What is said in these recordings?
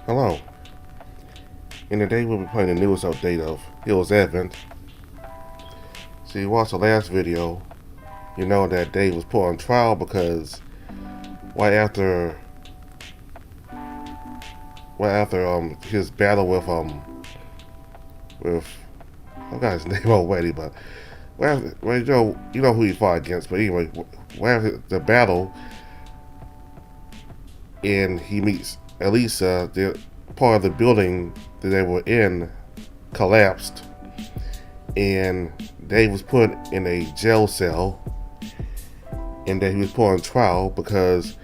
Hello. And today we'll be playing the newest update of Hill's Advent. So you watched the last video, you know that Dave was put on trial because right after his battle with I got his name already, but you know who he fought against, but anyway, right after the battle and he meets Alisa, the part of the building that they were in collapsed and Dave was put in a jail cell, and that he was put on trial because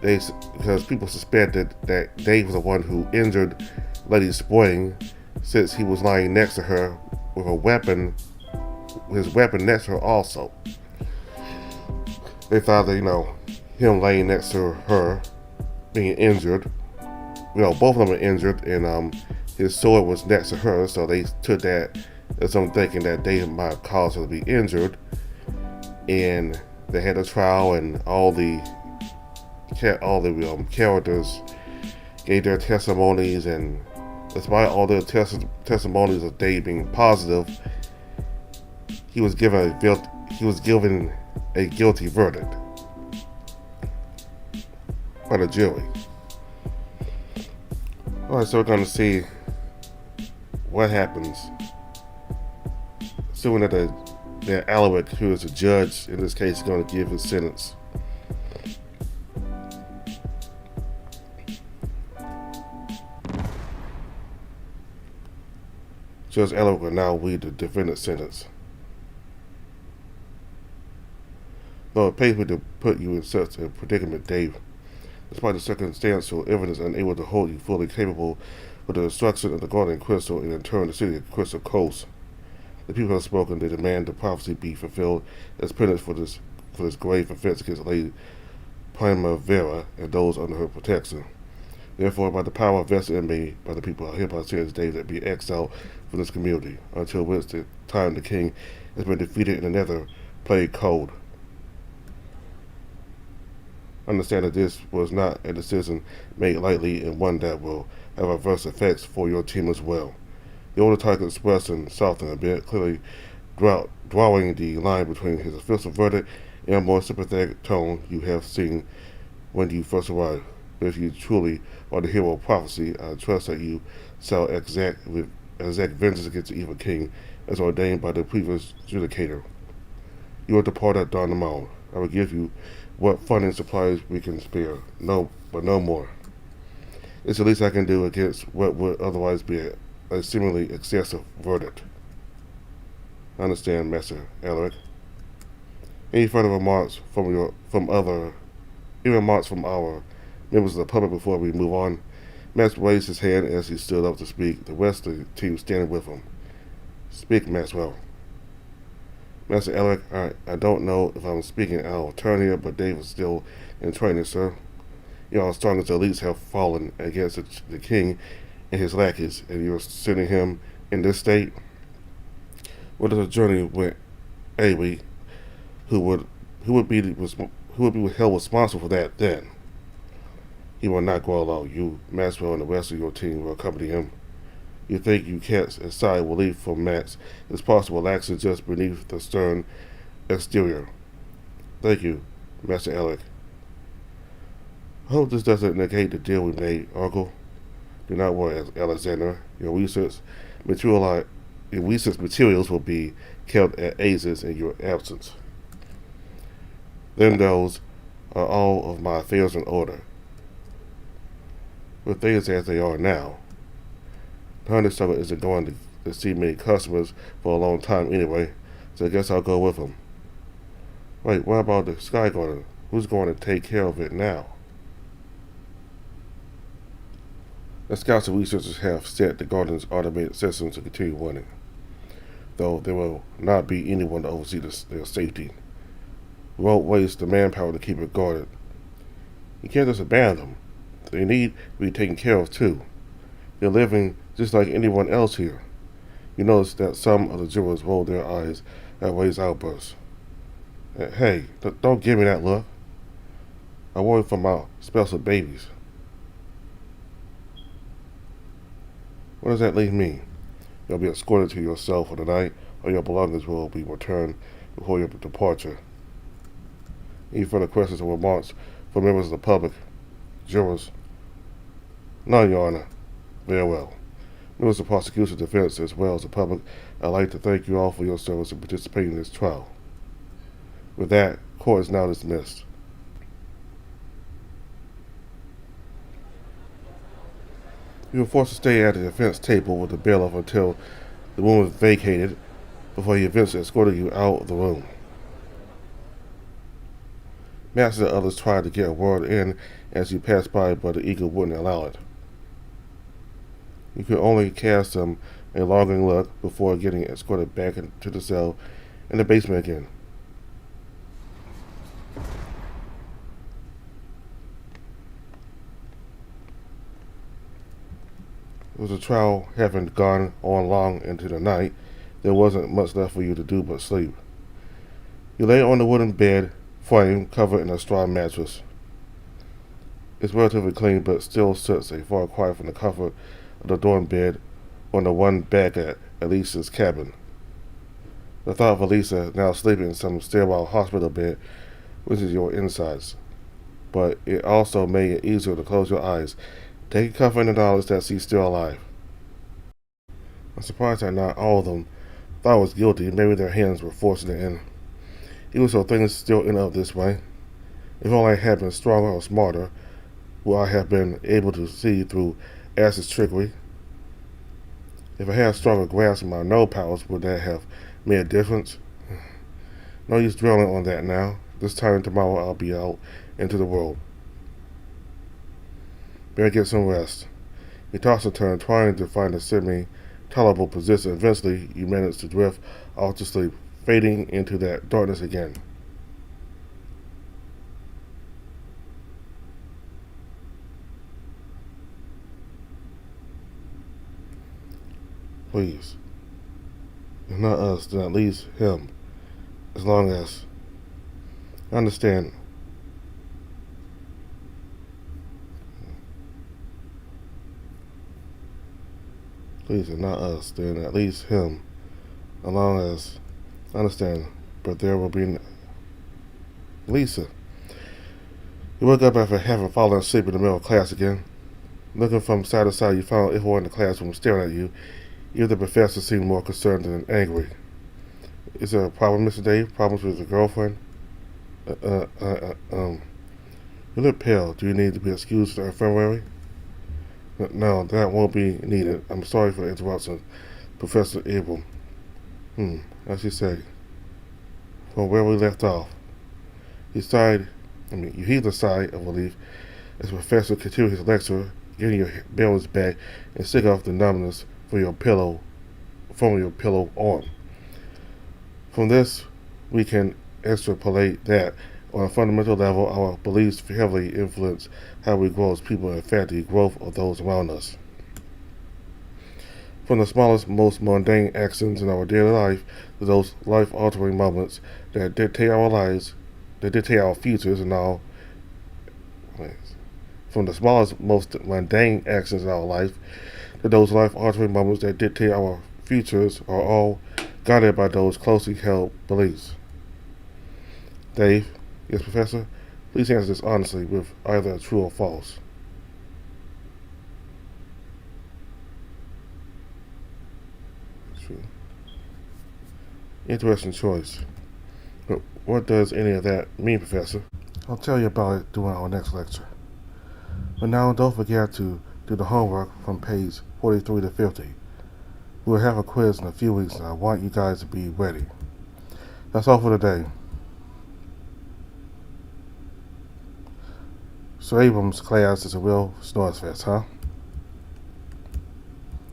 people suspected that Dave was the one who injured Lady Spring, since he was lying next to her with a weapon, his weapon next to her also. They thought that him laying next to her being injured, both of them were injured, and his sword was next to her, so they took that as them thinking that Dave might cause her to be injured, and they had a trial, and all the characters gave their testimonies, and despite all their testimonies of Dave being positive, he was given a guilty verdict by the jury. Alright, so we're going to see what happens. Assuming that Alaric, who is a judge in this case, is going to give his sentence. Judge Alaric will now read the defendant's sentence. Though it pays me to put you in such a predicament, Dave, despite the circumstantial evidence unable to hold you fully capable of the destruction of the Guardian Crystal and in turn the city of Crystal Coast. The people have spoken. They demand the prophecy be fulfilled as penance for this grave offense against Lady Primavera and those under her protection. Therefore, by the power vested in me by the people, I hereby sentence Dave that be exiled from this community until which the time the king has been defeated in another plague cold. Understand that this was not a decision made lightly, and one that will have adverse effects for your team as well. The older Tiger expressed and softened a bit, clearly drawing the line between his official verdict and a more sympathetic tone you have seen when you first arrived. But if you truly are the hero of prophecy, I trust that you shall exact vengeance against the evil king as ordained by the previous judicator. You are to depart at dawn tomorrow. I will give you what funding supplies we can spare, but no more. It's the least I can do against what would otherwise be a seemingly excessive verdict. I understand, Master Alaric. Any further remarks from our members of the public before we move on? Max raised his hand as he stood up to speak, the rest of the team standing with him. Speak, Maxwell. Master Alaric, I don't know if I'm speaking out of turn here, but Dave is still in training, sir. Our strongest elites have fallen against the king and his lackeys, and you're sending him in this state? What is a journey with Awi, who would be held responsible for that then? He will not go alone. You, Maxwell, and the rest of your team will accompany him. You think you can't aside relief from Max is possible action just beneath the stern exterior. Thank you, Master Alec. I hope this doesn't negate the deal we made, Uncle. Do not worry, Alexander. Your research materials will be kept at Aces in your absence. Then those are all of my affairs in order. With things as they are now, the honeysuckle isn't going to see many customers for a long time anyway, so I guess I'll go with him. Wait, what about the Sky Garden? Who's going to take care of it now? The scouts and researchers have set the garden's automated system to continue running, though there will not be anyone to oversee their safety. We won't waste the manpower to keep it guarded. You can't just abandon them. They need to be taken care of too. They're living just like anyone else here. You notice that some of the jurors roll their eyes at Ray's outbursts. Hey, don't give me that look. I worry for my special babies. What does that leave me? You'll be escorted to your cell for the night, or your belongings will be returned before your departure. Any further questions or remarks from members of the public? Jurors? None, Your Honor. Very well. Members of the prosecution, defense, as well as the public, I'd like to thank you all for your service and participating in this trial. With that, court is now dismissed. You were forced to stay at the defense table with the bailiff until the room was vacated before he eventually escorted you out of the room. Master and others tried to get a word in as you passed by, but the eagle wouldn't allow it. You could only cast them a longing look before getting escorted back into the cell in the basement again. With the trial having gone on long into the night, there wasn't much left for you to do but sleep. You lay on the wooden bed frame covered in a straw mattress. It's relatively clean, but still sits a far cry from the comfort of the dorm bed on the one back at Alisa's cabin. The thought of Alisa now sleeping in some sterile hospital bed wishes your insides, but it also made it easier to close your eyes, taking comfort in the knowledge that she's still alive. I'm surprised that not all of them thought I was guilty. Maybe their hands were forcing it in. Even so, things still end up this way. If only I had been stronger or smarter, would I have been able to see through Ash's trickery? If I had a stronger grasp of my know powers, would that have made a difference? No use dwelling on that now. This time tomorrow I'll be out into the world. Better get some rest. You toss and turn, trying to find a semi-tolerable position. Eventually, you manage to drift off to sleep, fading into that darkness again. Please. If not us, then at least him. As long as... I understand. Please, if not us, then at least him. As long as... I understand. But there will be... Lisa. You woke up after having fallen asleep in the middle of class again. Looking from side to side, you found everyone in the classroom staring at you. Even the professor seemed more concerned than angry. Is there a problem, Mr. Dave? Problems with your girlfriend? You look pale. Do you need to be excused to the infirmary? No, that won't be needed. I'm sorry for the interruption, Professor Abram. As you say. From where we left off. You heaved a sigh of relief as the professor continued his lecture, getting your balance back and shake off the numbness from your pillow arm. From this, we can extrapolate that, on a fundamental level, our beliefs heavily influence how we grow as people and, in fact, the growth of those around us. From the smallest, most mundane actions in our daily life to those life-altering moments that dictate our lives, that dictate our futures and all. From the smallest, most mundane actions in our life to those life-altering moments that dictate our futures are all guided by those closely held beliefs. Dave? Yes, Professor? Please answer this honestly with either true or false. True. Interesting choice. But what does any of that mean, Professor? I'll tell you about it during our next lecture. But now don't forget to do the homework from page 43 to 50. We'll have a quiz in a few weeks and I want you guys to be ready. That's all for today. So Abram's class is a real snores fest, huh?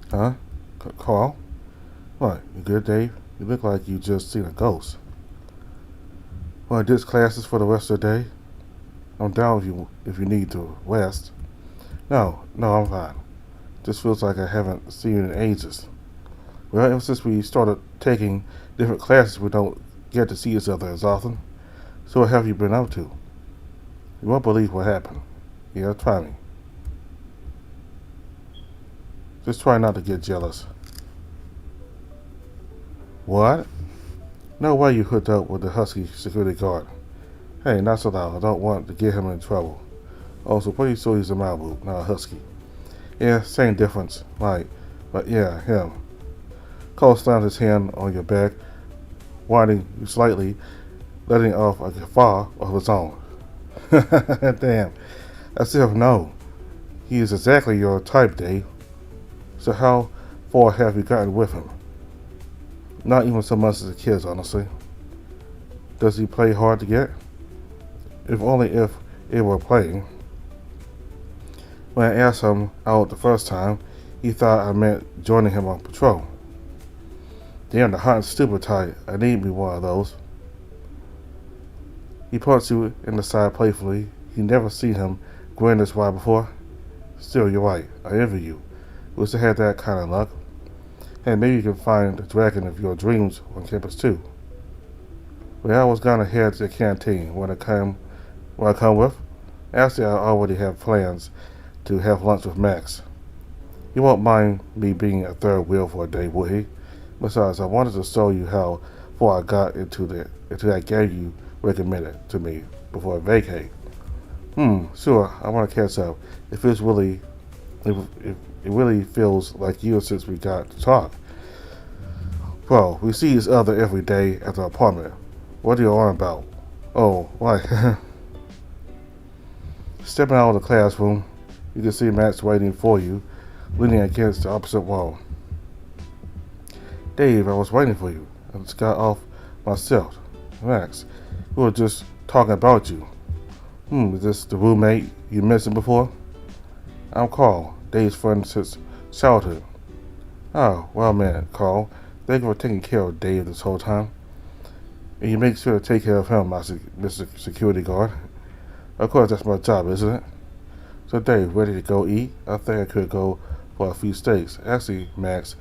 Huh? Carl? What, you good, Dave? You look like you just seen a ghost. Well, this class is for the rest of the day. I'm down if you need to rest. No, I'm fine. Just feels like I haven't seen you in ages. Well, ever since we started taking different classes, we don't get to see each other as often. So what have you been up to? You won't believe what happened. Yeah, try me. Just try not to get jealous. What? No way you hooked up with the husky security guard. Hey, not so loud. I don't want to get him in trouble. Also, pretty sure he's a Malibu, not a husky. Yeah, same difference. Right. But yeah, him. Cole slams his hand on your back, winding you slightly, letting off a guffaw of his own. Damn. As if no. He is exactly your type, Dave. So how far have you gotten with him? Not even so much as the kids, honestly. Does he play hard to get? If only if it were playing. When I asked him out the first time, he thought I meant joining him on patrol. Damn, the hot and stupid type. I need me one of those. He punts you in the side playfully. You never seen him grin this wide before. Still, you're right. I envy you. Wish I had that kind of luck. Hey, maybe you can find the dragon of your dreams on campus too. Well, I was gonna head to the canteen when I come with. Actually, I already have plans to have lunch with Max. You won't mind me being a third wheel for a day, would he? Besides, I wanted to show you how far I got into that game you recommended to me before I vacate. Sure, I want to catch up. If it really feels like years since we got to talk. Well, we see each other every day at the apartment. What are you on about? Oh, why? Stepping out of the classroom, you can see Max waiting for you, leaning against the opposite wall. Dave, I was waiting for you. I just got off myself. Max, we were just talking about you. Is this the roommate you mentioned before? I'm Carl, Dave's friend since childhood. Oh, well, man, Carl, thank you for taking care of Dave this whole time. And you make sure to take care of him, Mr. Security Guard. Of course, that's my job, isn't it? So, Dave, ready to go eat? I think I could go for a few steaks. Actually, Max,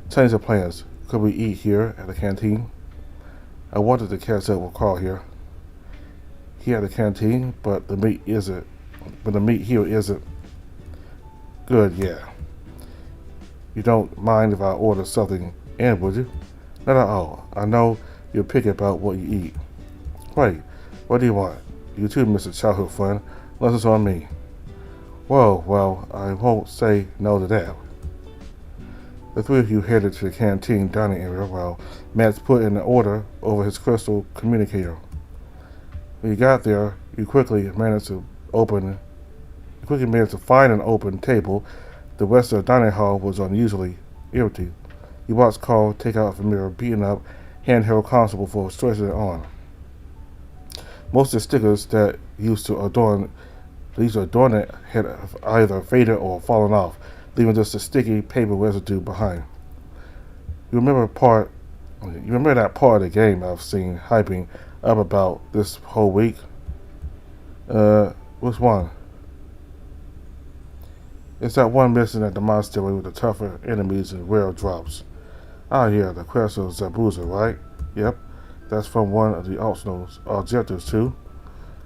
change the plans. Could we eat here at the canteen? I wanted to catch up with Carl here. Here at the canteen, but the meat here isn't good, yeah. You don't mind if I order something in, would you? Not at all. I know you're picky about what you eat. Wait, what do you want? You too, Mr. Childhood Friend. Unless it's on me. Whoa, well, I won't say no to that. The three of you headed to the canteen dining area while Max put in an order over his crystal communicator. When you got there, you quickly managed to find an open table. The rest of the dining hall was unusually empty. You watched Carl take out a familiar beaten up handheld console before stretching it on. Most of the stickers that used to adorn it had either faded or fallen off, leaving just a sticky paper residue behind. You remember that part of the game I've seen hyping up about this whole week? Which one? It's that one mission at the monastery with the tougher enemies and rare drops. Ah, yeah, the quest of Zabuza, right? Yep, that's from one of the optional objectives too. You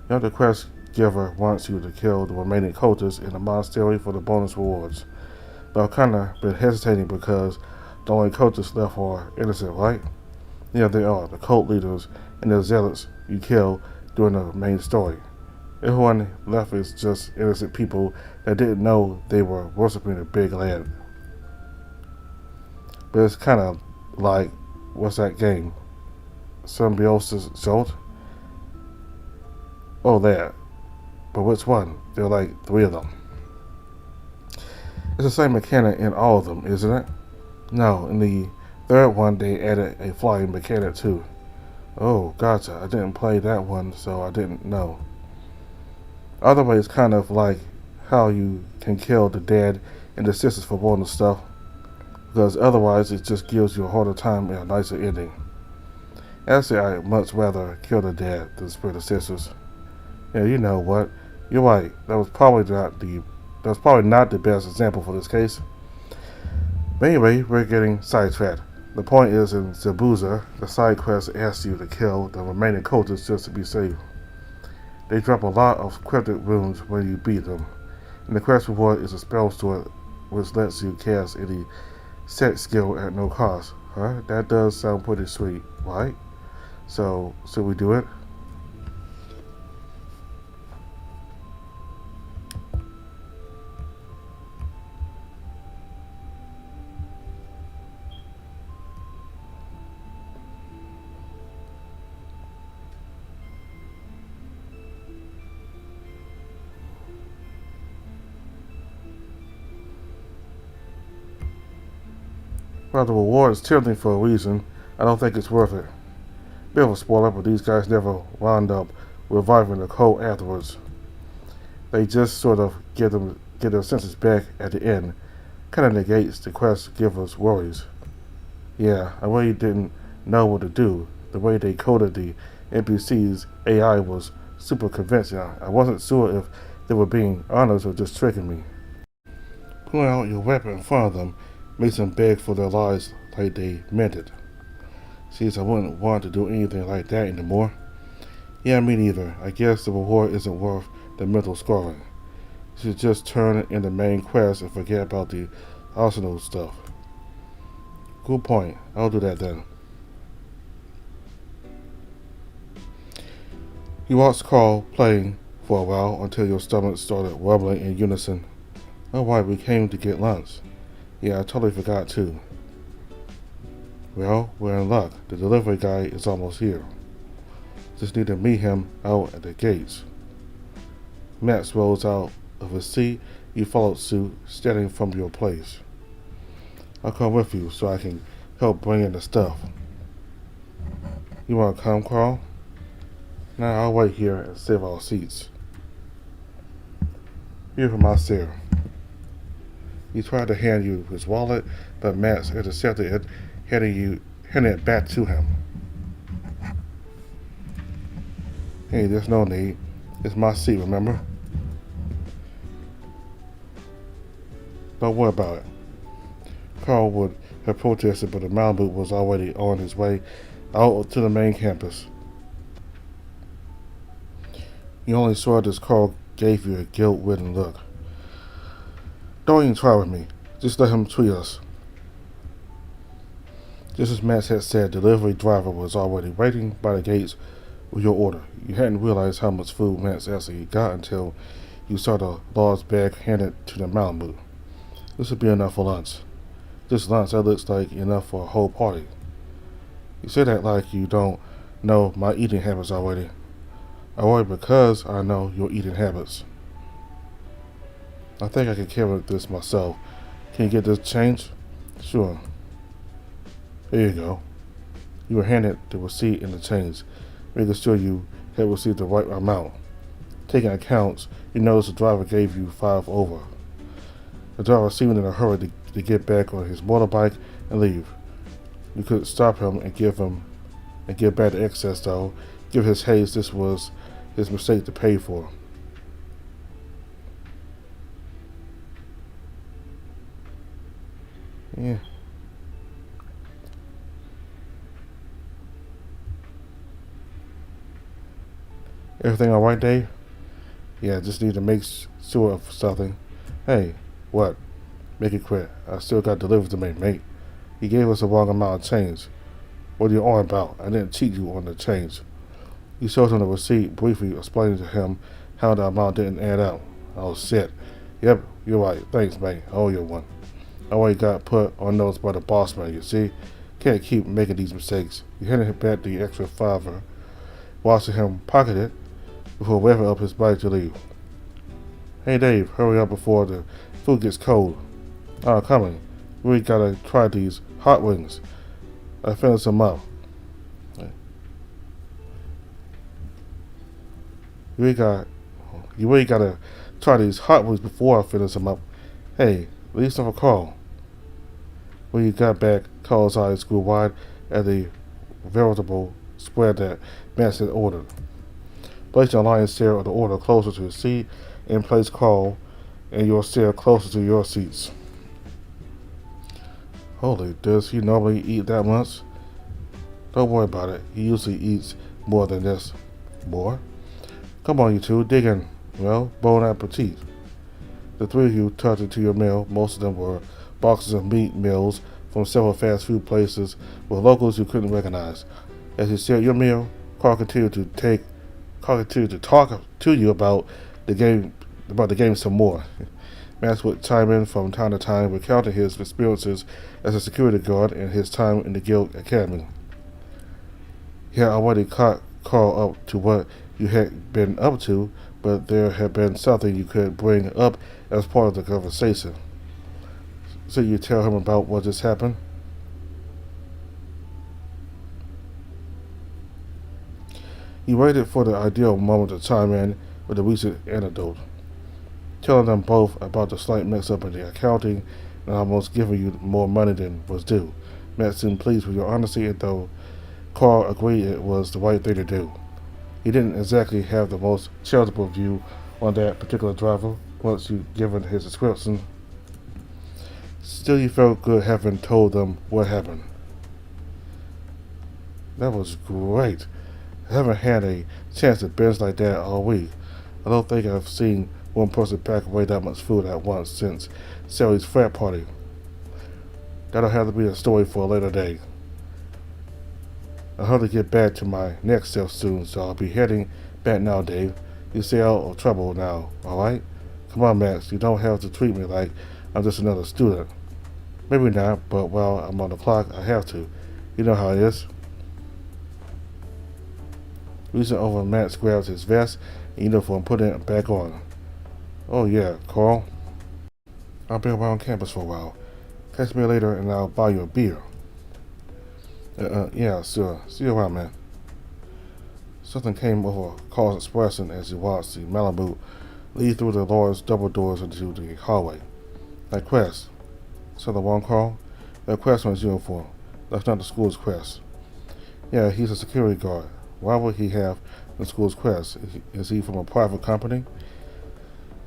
know, the quest giver wants you to kill the remaining cultists in the monastery for the bonus rewards. But I've kind of been hesitating because the only cultists left are innocent, right? Yeah, they are. The cult leaders and the zealots you kill during the main story. Everyone left is just innocent people that didn't know they were worshiping a big land. But it's kind of like, what's that game? Symbiosis Jolt? Oh, that. But which one? There are like 3 of them. It's the same mechanic in all of them, isn't it? No, in the third one they added a flying mechanic too. Oh, gotcha. I didn't play that one, so I didn't know. Other way, it's kind of like how you can kill the dead and the sisters for bonus stuff, because otherwise it just gives you a harder time and a nicer ending. Actually, I'd much rather kill the dead than spare the sisters. Yeah, you know what? You're right. That was probably not the best example for this case. But anyway, we're getting sidetracked. The point is, in Zabuza, the side quest asks you to kill the remaining cultists just to be safe. They drop a lot of cryptic runes when you beat them, and the quest reward is a spell sword which lets you cast any set skill at no cost. Huh? That does sound pretty sweet, right? So, should we do it? Well, the reward is tempting for a reason. I don't think it's worth it. Bit of a spoiler, but these guys never wound up reviving the code afterwards. They just sort of get their senses back at the end. Kinda negates the quest giver's worries. Yeah, I really didn't know what to do. The way they coded the NPC's AI was super convincing. I wasn't sure if they were being honest or just tricking me. Pulling out your weapon in front of them makes them beg for their lives like they meant it. Since I wouldn't want to do anything like that anymore. Yeah, me neither. I guess the reward isn't worth the mental scarring. You should just turn in the main quest and forget about the optional stuff. Good point. I'll do that then. You watched Carl playing for a while until your stomach started rumbling in unison. Alright, we came to get lunch. Yeah, I totally forgot too. Well, we're in luck. The delivery guy is almost here. Just need to meet him out at the gates. Max rolls out of his seat. You followed suit, standing from your place. I'll come with you so I can help bring in the stuff. You want to come, Carl? Nah, I'll wait here and save our seats. Here for my share. He tried to hand you his wallet, but Max intercepted it, handing it back to him. Hey, there's no need. It's my seat, remember? Don't worry about it. Carl would have protested, but the Malibu was already on his way out to the main campus. You only saw it as Carl gave you a guilt-ridden look. Don't even try with me. Just let him treat us. Just as Max had said, the delivery driver was already waiting by the gates with your order. You hadn't realized how much food Max actually got until you saw the large bag handed to the Malibu. This would be enough for lunch. This lunch, that looks like enough for a whole party. You say that like you don't know my eating habits already. I worry because I know your eating habits. I think I can carry this myself. Can you get this change? Sure. There you go. You were handed the receipt and the change, making sure you had received the right amount. Taking accounts, you noticed the driver gave you 5 over. The driver seemed in a hurry to get back on his motorbike and leave. You could stop him and give back the excess though. Give his haste this was his mistake to pay for. Yeah. Everything alright, Dave? Yeah, just need to make sure of something. Hey, what? Make it quick. I still got deliveries to make, mate. He gave us the wrong amount of change. What are you on about? I didn't cheat you on the change. You showed him the receipt, briefly explaining to him how the amount didn't add up. Oh, shit. Yep, you're right. Thanks, mate. I owe you one. I already got put on notice by the boss man, you see? Can't keep making these mistakes. You handed him back the extra $5, watching him pocket it before waving up his bike to leave. Hey, Dave, hurry up before the food gets cold. Coming. We gotta try these hot wings. I finished them up. You really gotta try these hot wings before I finish them up. Hey, leave some for Carl. When you got back, Carl's eyes grew wide at the veritable spread that Max had ordered. Place your lion's share of the order closer to his seat and place Carl and your share closer to your seats. Holy, does he normally eat that much? Don't worry about it. He usually eats more than this. More? Come on, you two, dig in. Well, bon appetit. The three of you tucked into your mail. Most of them were boxes of meat meals from several fast food places with locals you couldn't recognize. As you shared your meal, Carl continued to talk to you about the game some more. Max would chime in from time to time, recounting his experiences as a security guard and his time in the Guild Academy. He had already caught Carl up to what you had been up to, but there had been something you could bring up as part of the conversation. So you tell him about what just happened? He waited for the ideal moment to chime in with a recent anecdote, telling them both about the slight mix-up in the accounting and almost giving you more money than was due. Matt seemed pleased with your honesty, and though Carl agreed it was the right thing to do. He didn't exactly have the most charitable view on that particular driver once you'd given his description. Still, you felt good having told them what happened. That was great. I haven't had a chance to binge like that all week. I don't think I've seen one person pack away that much food at once since Sally's frat party. That'll have to be a story for a later day. I'll have to get back to my next step soon, so I'll be heading back now, Dave. You stay out of trouble now, alright? Come on, Max, you don't have to treat me like I'm just another student. Maybe not, but while I'm on the clock, I have to. You know how it is. Reaching over, Max grabs his vest and uniform, putting it back on. Oh yeah, Carl. I'll be around campus for a while. Catch me later and I'll buy you a beer. Yeah, sure. See you around, man. Something came over Carl's expression as he watched the Malibu lead through the large double doors into the hallway. That Quest. So the one, Carl? That Quest on his uniform. That's not the school's Quest. Yeah, he's a security guard. Why would he have the school's Quest? Is he from a private company?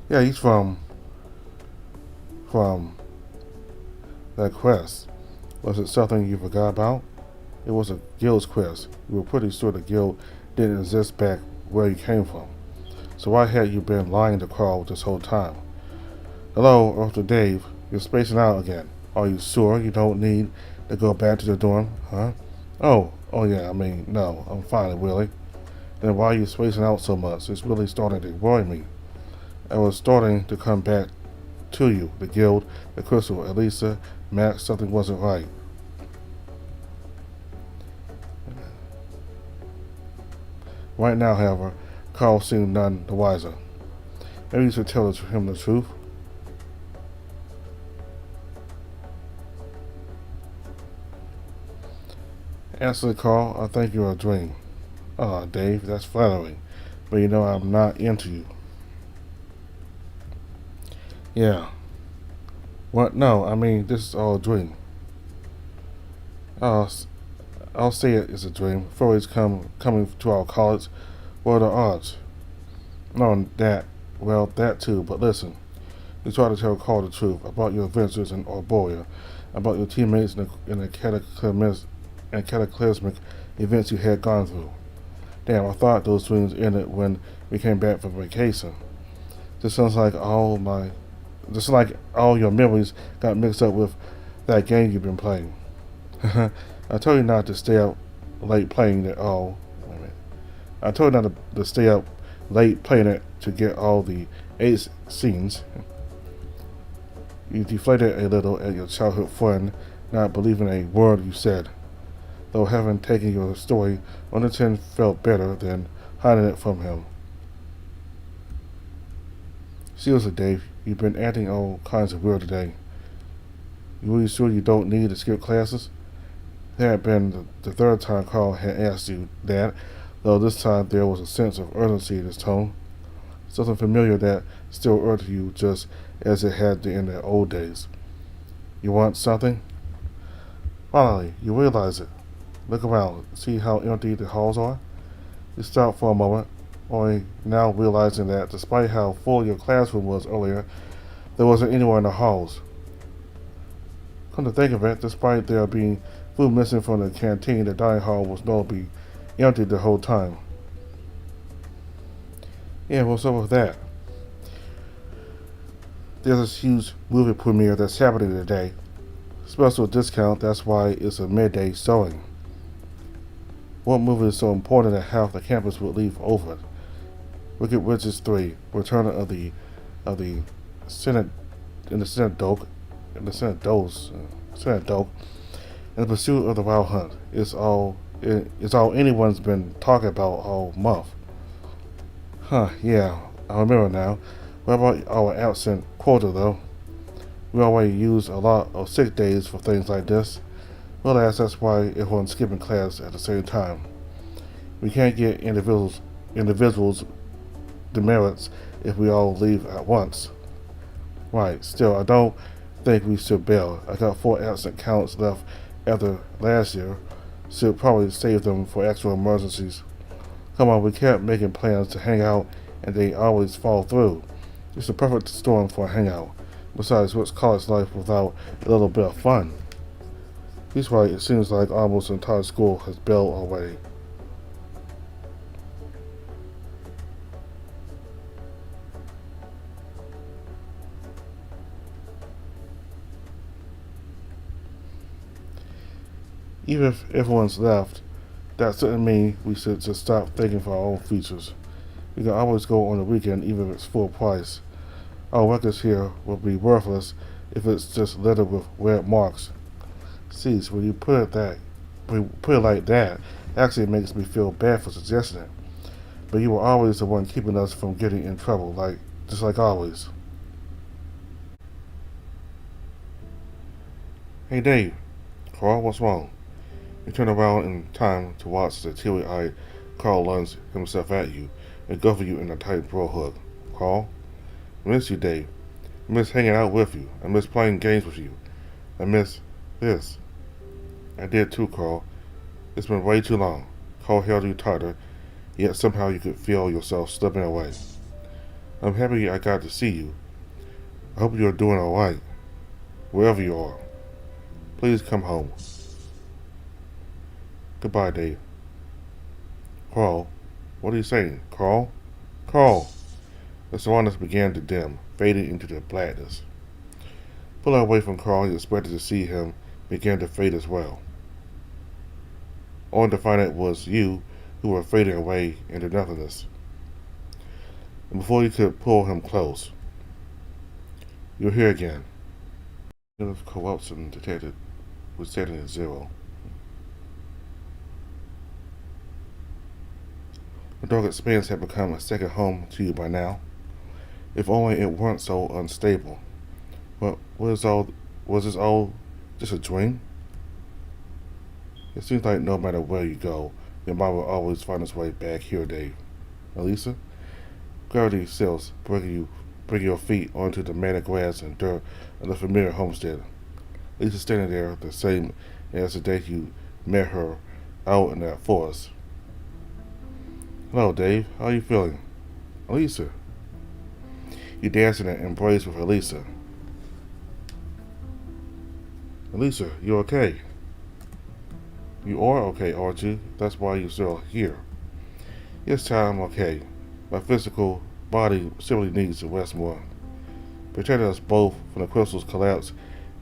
Yeah, he's from that Quest. Was it something you forgot about? It was a guild's quest. We were pretty sure the guild didn't exist back where you came from. So why had you been lying to Carl this whole time? Hello, Officer Dave. You're spacing out again. Are you sure you don't need to go back to the dorm, huh? Oh yeah, no, I'm fine, Willie. Then why are you spacing out so much? It's really starting to worry me. I was starting to come back to you. The guild, the crystal, Alisa, Max, something wasn't right. Right now, however, Carl seemed none the wiser. Maybe you should tell him the truth. Actually, Carl, I think you're a dream. Oh, Dave, that's flattering. But you know I'm not into you. Yeah. What? No, this is all a dream. I'll say it is a dream. Freud's coming to our college. What are the odds? No, that too, but listen. You try to tell Carl the truth about your adventures in Arborea, about your teammates in the cataclysmic events you had gone through. Damn, I thought those dreams ended when we came back from vacation. This sounds like all your memories got mixed up with that game you've been playing. I told you not to stay up late playing it all. Wait a minute. I told you not to stay up late playing it to get all the ace scenes. You deflated a little at your childhood friend not believing a word you said. Though having taken your story on the chin felt better than hiding it from him. Seriously, Dave, you've been acting all kinds of weird today. You really sure you don't need to skip classes? That had been the third time Carl had asked you that, though this time there was a sense of urgency in his tone. Something familiar that still irked you just as it had in the old days. You want something? Finally, you realize it. Look around. See how empty the halls are? You stop for a moment, only now realizing that despite how full your classroom was earlier, there wasn't anyone in the halls. Come to think of it, despite there being food missing from the canteen, the dining hall was known to be empty the whole time. Yeah, what's up with that? There's this huge movie premiere that's happening today. Special discount, that's why it's a midday showing. What movie is so important that half the campus would leave over it? Wicked Witches 3, Return of the Senate in the Senate Doke in the Senate Dose Senate Doke in the pursuit of the Wild Hunt. It's all anyone's been talking about all month. Huh, yeah, I remember now. What about our absent quota though? We already use a lot of sick days for things like this. Well, that's why everyone's skipping class at the same time. We can't get individuals demerits if we all leave at once. Right, still, I don't think we should bail. I got 4 absent counts left after last year. Should probably save them for actual emergencies. Come on, we kept making plans to hang out and they always fall through. It's a perfect storm for a hangout. Besides, what's college life without a little bit of fun? He's right, it seems like almost the entire school has bailed already. Even if everyone's left, that doesn't mean we should just stop thinking for our own futures. We can always go on the weekend even if it's full price. Our records here will be worthless if it's just littered with red marks. Cease, when you put it like that, actually it makes me feel bad for suggesting it. But you were always the one keeping us from getting in trouble, just like always. Hey Dave, Carl, what's wrong? You turn around in time to watch the teary-eyed Carl lunge himself at you and go for you in a tight bro hug. Carl, I miss you, Dave. I miss hanging out with you. I miss playing games with you. I miss this. I did too, Carl. It's been way too long. Carl held you tighter, yet somehow you could feel yourself slipping away. I'm happy I got to see you. I hope you're doing alright, wherever you are. Please come home. Goodbye, Dave. Carl, what are you saying? Carl? Carl! The surroundings began to dim, fading into the blackness. Pulling away from Carl, he expected to see him begin to fade as well. Only to find it was you who were fading away into nothingness. And before you could pull him close, you're here again. Unit corruption detected was setting at 0. The dark expanse had become a second home to you by now. If only it weren't so unstable. But was this all just a dream? It seems like no matter where you go, your mind will always find its way back here, Dave. Alisa? Gravity cells bring your feet onto the matted grass and dirt of the familiar homestead. Alisa standing there the same as the day you met her out in that forest. Hello, Dave. How are you feeling? Alisa. You dance in an embrace with Alisa. Alisa, you okay? You are okay, aren't you? That's why you're still here. Yes, child, I'm okay. My physical body simply needs to rest more. Protecting us both from the crystal's collapse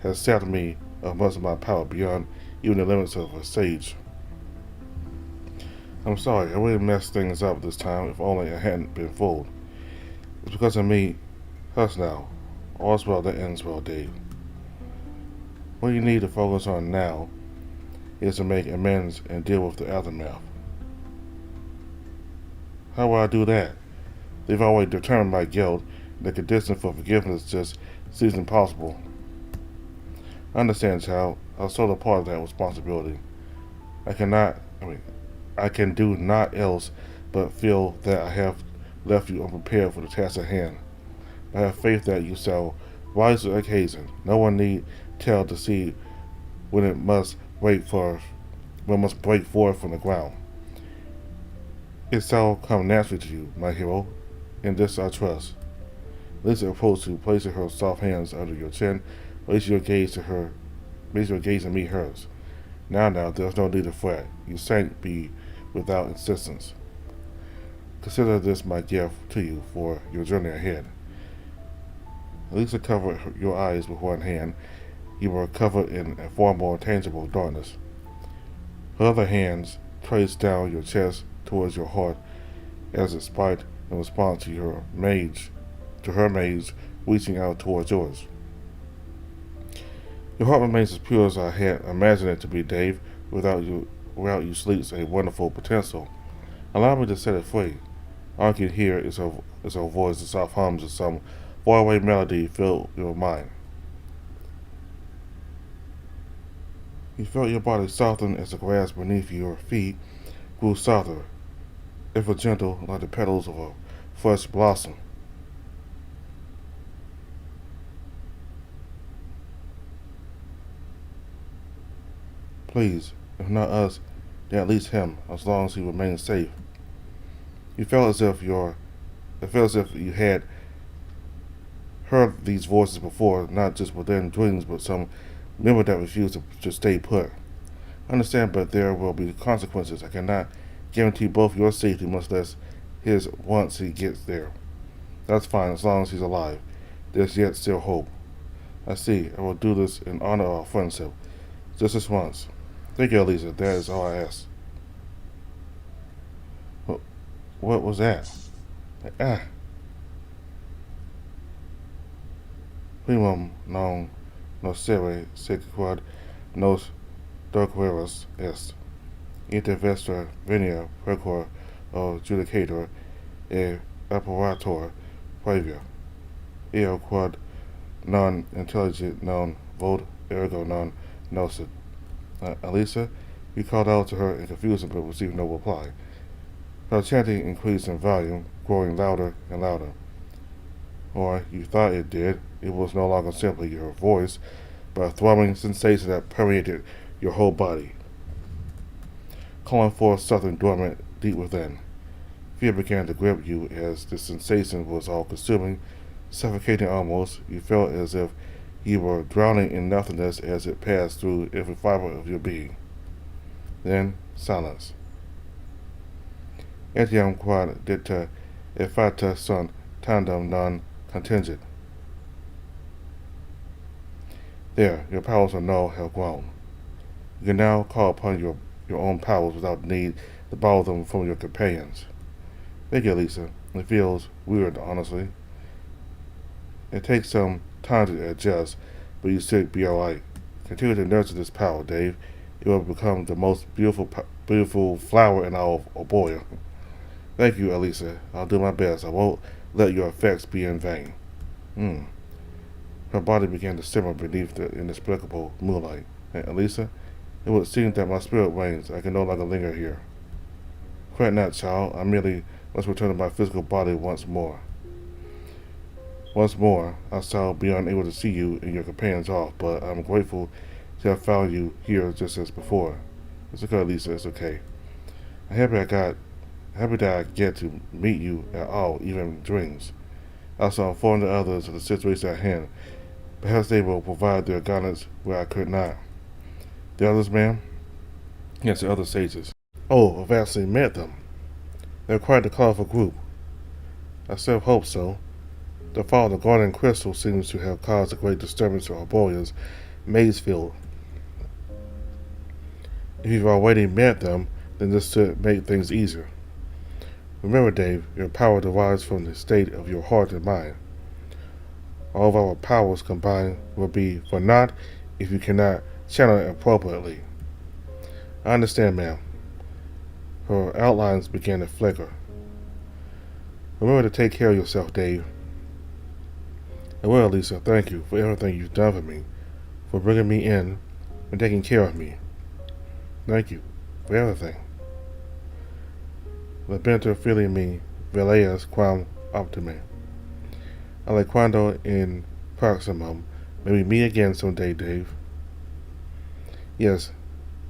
has sapped me of much of my power beyond even the limits of a sage. I'm sorry, I really messed things up this time. If only I hadn't been fooled. It's because of me. Hush now. All's well that ends well, Dave. What you need to focus on now is to make amends and deal with the aftermath. How will I do that? They've already determined my guilt, and the condition for forgiveness just seems impossible. I understand, child. I'll sort of part of that responsibility. I can do naught else but feel that I have left you unprepared for the task at hand. I have faith that you shall rise to the occasion. No one need tell to see when it must break forth from the ground. It shall come naturally to you, my hero. In this I trust. Lisa approached you, placing her soft hands under your chin. Raise your gaze and meet hers. Now, there's no need to fret. You shan't be without insistence. Consider this my gift to you for your journey ahead. Alisa covered your eyes with one hand. You were covered in a far more tangible darkness. Her other hand traced down your chest towards your heart as it spiked in response to her maze reaching out towards yours. Your heart remains as pure as I had imagined it to be, Dave, without you sleeps a wonderful potential. Allow me to set it free. All I can hear is her voice, the soft hums of some faraway melody filled your mind. You felt your body soften as the grass beneath your feet grew softer, ever gentle like the petals of a fresh blossom. Please, if not us, then at least him, as long as he remains safe. You felt as if you had heard these voices before, not just within dreams, but some memory that refused to stay put. I understand, but there will be consequences. I cannot guarantee both your safety, much less his once he gets there. That's fine, as long as he's alive. There's yet still hope. I see. I will do this in honor of our friendship. Just this once. Thank you, Alisa. That is all I ask. What was that? Ah. Primum non nocere sequad nos docueros est. Inter vestra venia precor o judicator e apparator previa. Eo quod non intelligit non vod ergo non nocit. Alisa, you called out to her in confusion but received no reply. Her chanting increased in volume, growing louder and louder. Or you thought it did. It was no longer simply your voice, but a throbbing sensation that permeated your whole body, calling forth something dormant deep within. Fear began to grip you as the sensation was all-consuming, suffocating almost. You felt as if you were drowning in nothingness as it passed through every fiber of your being. Then silence. Etiam quod dicta effata sunt tandem non contingit. There, your powers of null have grown. You can now call upon your own powers without the need to borrow them from your companions. Thank you, Alisa. It feels weird, honestly. It takes some time to adjust, but you should be alright. Continue to nurture this power, Dave. It will become the most beautiful flower in our arboretum. Thank you, Alisa. I'll do my best. I won't let your effects be in vain. Her body began to simmer beneath the inexplicable moonlight. And Alisa, it would seem that my spirit wanes. I can no longer linger here. Fret not, child. I merely must return to my physical body once more. Once more, I shall be unable to see you and your companions off, but I'm grateful to have found you here just as before. It's okay, Alisa. It's okay. I'm happy that I get to meet you at all, even in dreams. I shall inform the others of the situation at hand. Perhaps they will provide their guidance where I could not. The others, ma'am? Yes, the other sages. Oh, I've actually met them. They're quite a colorful group. I still hope so. The fall of the guardian crystal seems to have caused a great disturbance to Arboria's maze field. If you've already met them, then this should make things easier. Remember, Dave, your power derives from the state of your heart and mind. All of our powers combined will be for naught if you cannot channel it appropriately. I understand, ma'am. Her outlines began to flicker. Remember to take care of yourself, Dave. And well, Alisa, thank you for everything you've done for me, for bringing me in and taking care of me. Thank you for everything. Labenter filii veleas quam optime. Aliquando in proximum. Maybe meet again someday, Dave. Yes,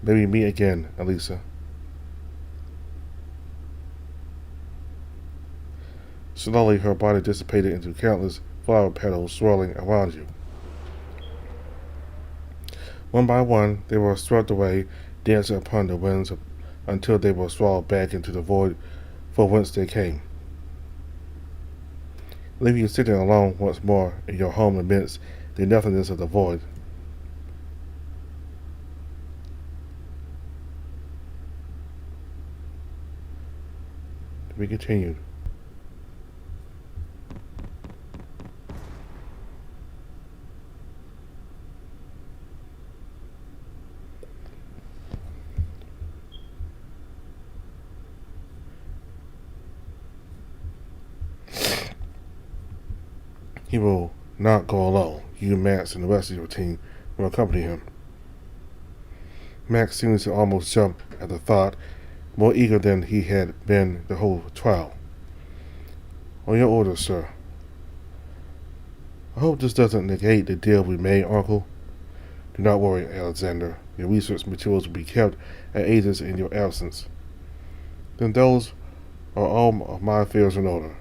maybe meet again, Alisa. Slowly, her body dissipated into countless flower petals swirling around you. One by one, they were swept away, dancing upon the winds until they were swallowed back into the void from whence they came. Leaving you sitting alone once more in your home amidst the nothingness of the void. To be continued. He will not go alone. You, Max, and the rest of your team will accompany him. Max seems to almost jump at the thought, more eager than he had been the whole trial. On your orders, sir. I hope this doesn't negate the deal we made, Uncle. Do not worry, Alexander. Your research materials will be kept at Aegis in your absence. Then those are all of my affairs in order.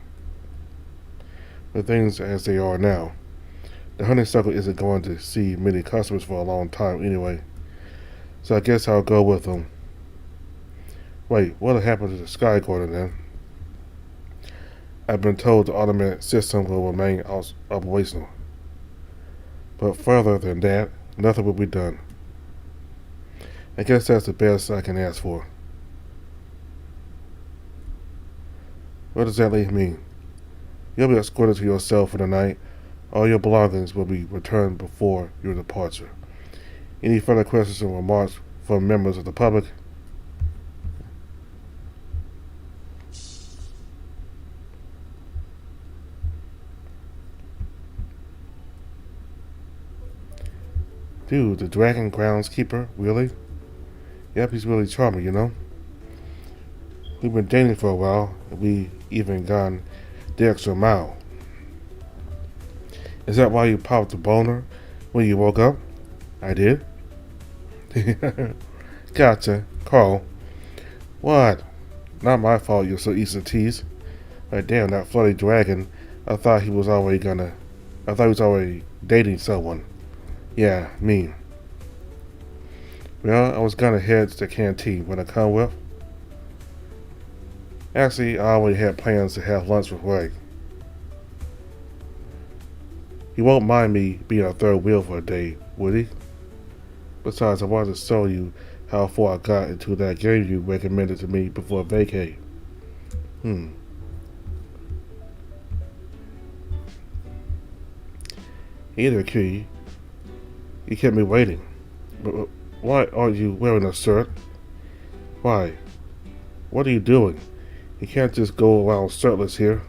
With things as they are now, the honeysuckle isn't going to see many customers for a long time anyway, so I guess I'll go with them. Wait, what'll happen to the Sky Garden then? I've been told the automated system will remain operational. But further than that, nothing will be done. I guess that's the best I can ask for. What does that leave me? You'll be escorted to your cell for the night. All your belongings will be returned before your departure. Any further questions or remarks from members of the public? Dude, the dragon groundskeeper? Really? Yep, he's really charming, you know? We've been dating for a while, and we even gone the extra mile. Is that why you popped the boner when you woke up? I did. Gotcha. Carl. What? Not my fault you're so easy to tease. But damn, that floody dragon, I thought he was already dating someone. Yeah, me. Well, I was gonna head to the canteen. Wanna come with? Actually, I already had plans to have lunch with Ray. He won't mind me being a third wheel for a day, would he? Besides, I wanted to show you how far I got into that game you recommended to me before vacay. Either key. You kept me waiting. But why aren't you wearing a shirt? Why? What are you doing? You can't just go around shirtless here.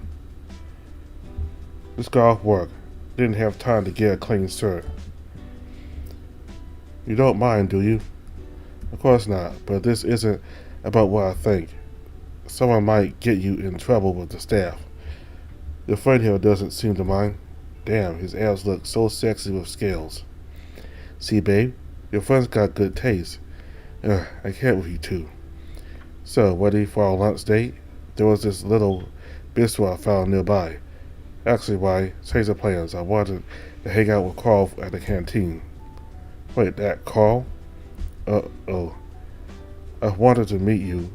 Just got off work. Didn't have time to get a clean shirt. You don't mind, do you? Of course not, but this isn't about what I think. Someone might get you in trouble with the staff. Your friend here doesn't seem to mind. Damn, his abs look so sexy with scales. See, babe, your friend's got good taste. I can't with you two. So, ready for our lunch date? There was this little bistro I found nearby. Actually, why, change the plans. I wanted to hang out with Carl at the canteen. Wait, that Carl? Uh-oh. I wanted to meet you.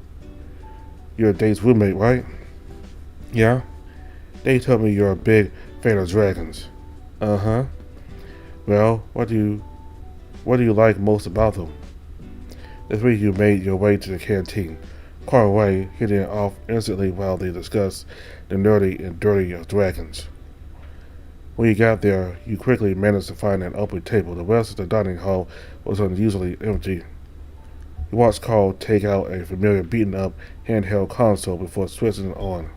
You're Dave's roommate, right? Yeah? They told me you're a big fan of dragons. Uh-huh. Well, what do you like most about them? The three of you made your way to the canteen. Carl Ray hitting it off instantly while they discussed the nerdy and dirty of dragons. When you got there, you quickly managed to find an open table. The rest of the dining hall was unusually empty. You watched Carl take out a familiar beaten-up handheld console before switching it on.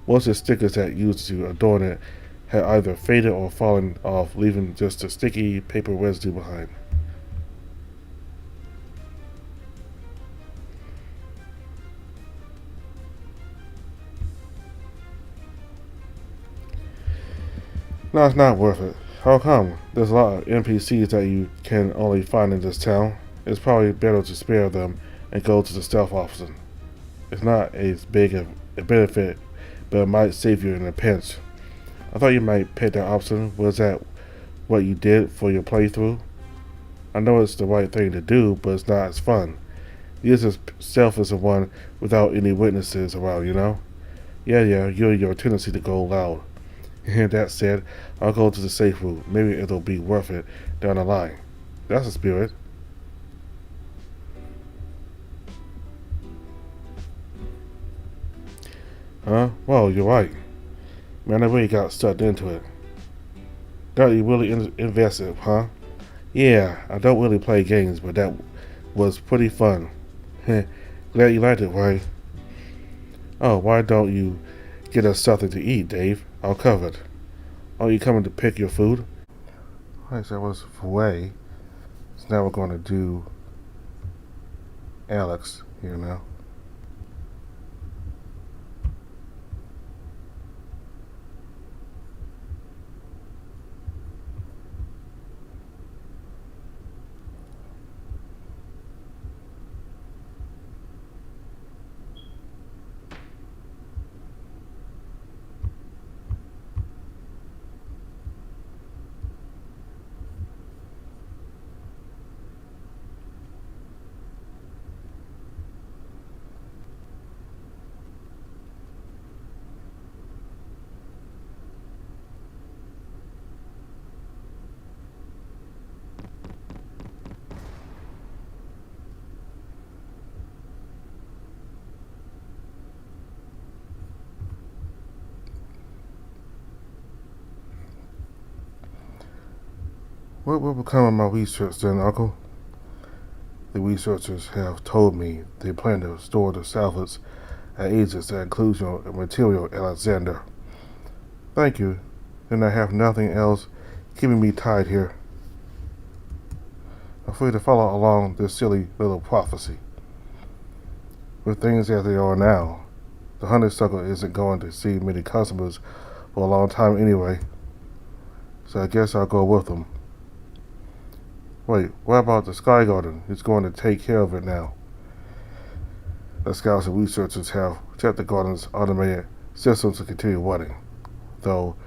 Most of the stickers that used to adorn it had either faded or fallen off, leaving just a sticky paper residue behind. No, it's not worth it. How come? There's a lot of NPCs that you can only find in this town. It's probably better to spare them and go to the stealth officer. It's not as big of a benefit, but it might save you in a pinch. I thought you might pick that option. Was that what you did for your playthrough? I know it's the right thing to do, but it's not as fun. Use yourself as the one without any witnesses around, you know? Yeah, you're your tendency to go loud. And that said, I'll go to the safe route. Maybe it'll be worth it down the line. That's the spirit. Huh? Well, you're right. Man, I really got sucked into it. Got you really invested, huh? Yeah, I don't really play games, but that was pretty fun. Glad you liked it, right? Oh, why don't you get us something to eat, Dave? I'll cover it. Are you coming to pick your food? Alright, so that was Way. So now we're going to do Alex here now. What will become of my research then, Uncle? The researchers have told me they plan to store the salvage at ages that includes your material, Alexander. Thank you. Then I have nothing else keeping me tied here. I'm free to follow along this silly little prophecy. With things as they are now, the honeysuckle isn't going to see many customers for a long time anyway, so I guess I'll go with them. Wait, what about the Sky Garden? Who's going to take care of it now? The scouts and researchers have checked the garden's automated systems to continue running, though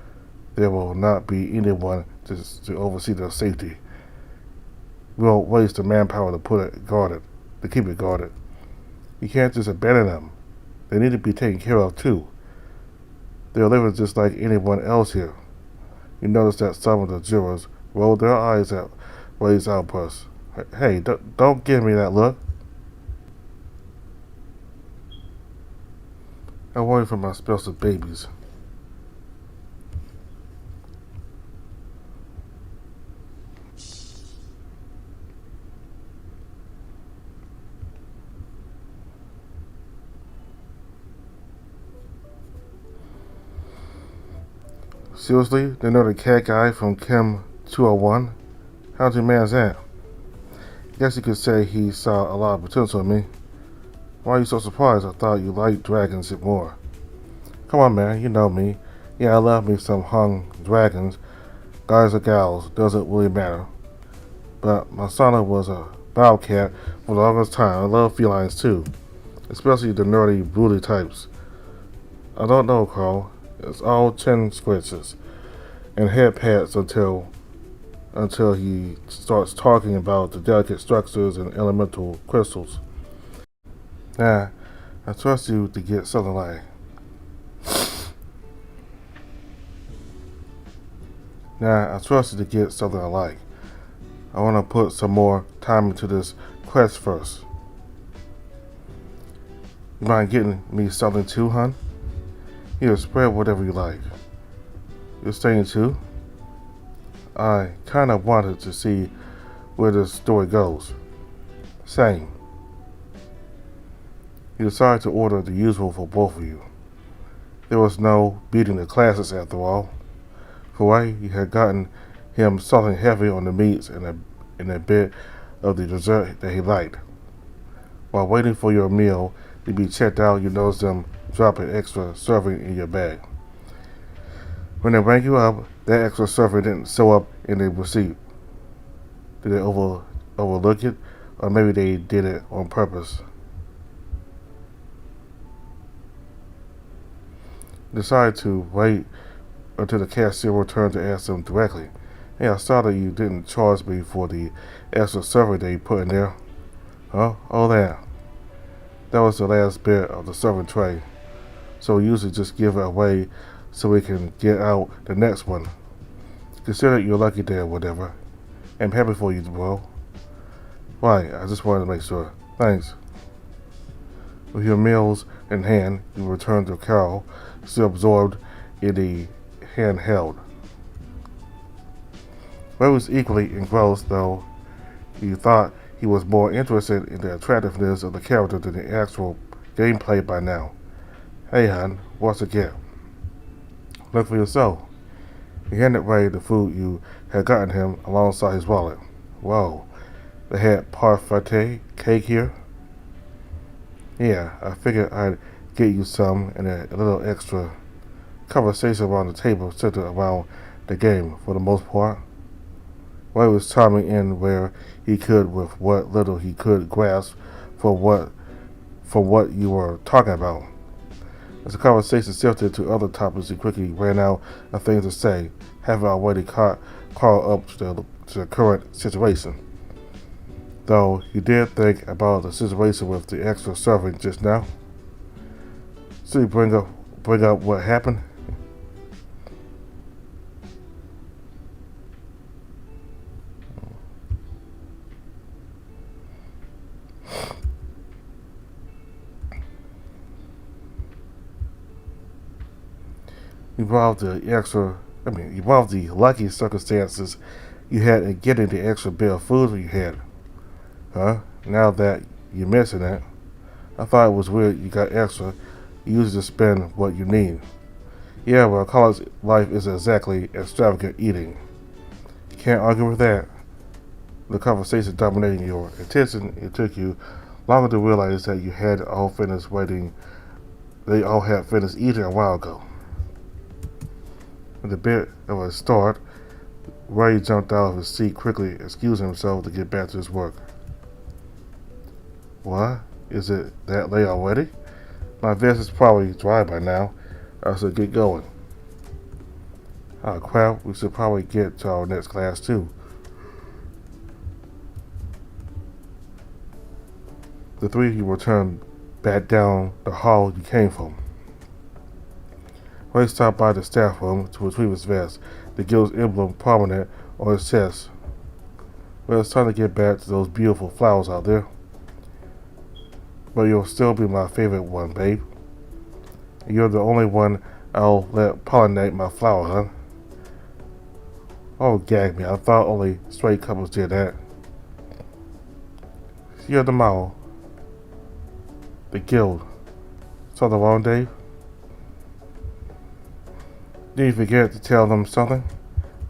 there will not be anyone to oversee their safety. We won't waste the manpower to keep it guarded. You can't just abandon them. They need to be taken care of too. They're living just like anyone else here. You notice that some of the jurors rolled their eyes at Ray's outburst. Hey, don't give me that look. I worry for my special babies. Seriously? They know the cat guy from Chem 201? How'd you manage that? Guess you could say he saw a lot of potential in me. Why are you so surprised? I thought you liked dragons more. Come on, man, you know me. Yeah, I love me some hung dragons. Guys or gals, doesn't really matter. But my son was a bobcat for the longest time. I love felines too. Especially the nerdy, broody types. I don't know, Carl. It's all chin squishes and head pats until he starts talking about the delicate structures and elemental crystals. Nah, I trust you to get something like. Nah, I trust you to get something I like. I want to put some more time into this quest first. You mind getting me something too, hun? Here, spread whatever you like. You're staying too? I kinda wanted to see where this story goes. Same. He decided to order the usual for both of you. There was no beating the classes after all. For you had gotten him something heavy on the meats and a bit of the dessert that he liked. While waiting for your meal to be checked out, you noticed them drop an extra serving in your bag. When they rang you up, that extra serving didn't show up in the receipt. Did they overlook it? Or maybe they did it on purpose. Decided to wait until the cashier returned to ask them directly. Hey, I saw that you didn't charge me for the extra serving that you put in there. Huh? Oh, that. That was the last bit of the serving tray. So we usually just give it away so we can get out the next one. Consider it your lucky day or whatever. I'm happy for you, bro. Why? I just wanted to make sure. Thanks. With your meals in hand, you return to Carol, still absorbed in the handheld. Ray was equally engrossed, though he thought he was more interested in the attractiveness of the character than the actual gameplay by now. Hey, hon, what's it get? Look for yourself. He handed Ray the food you had gotten him alongside his wallet. Whoa, they had parfait cake here? Yeah, I figured I'd get you some and a little extra. Conversation around the table centered around the game for the most part. Ray was chiming in where he could with what little he could grasp for what you were talking about. As the conversation shifted to other topics, he quickly ran out of things to say, having already caught up to the current situation. Though he did think about the situation with the extra serving just now. So you bring up what happened? Involved the lucky circumstances you had in getting the extra bit of food you had. Huh? Now that you're missing it, I thought it was weird you got extra. You usually just spend what you need. Yeah, well, college life isn't exactly extravagant eating. Can't argue with that. The conversation dominating your attention, it took you longer to realize that you had all finished waiting. They all had finished eating a while ago. With a bit of a start, Ray jumped out of his seat quickly, excusing himself to get back to his work. What? Is it that late already? My vest is probably dry by now. I should get going. Oh crap, we should probably get to our next class too. The three of you returned back down the hall you came from. Ray stopped by the staff room to retrieve his vest, the guild's emblem prominent on his chest. Well, it's time to get back to those beautiful flowers out there. But you'll still be my favorite one, babe. You're the only one I'll let pollinate my flower, huh? Oh, gag me. I thought only straight couples did that. You're the mall. The guild. Something wrong, Dave? Did you forget to tell them something?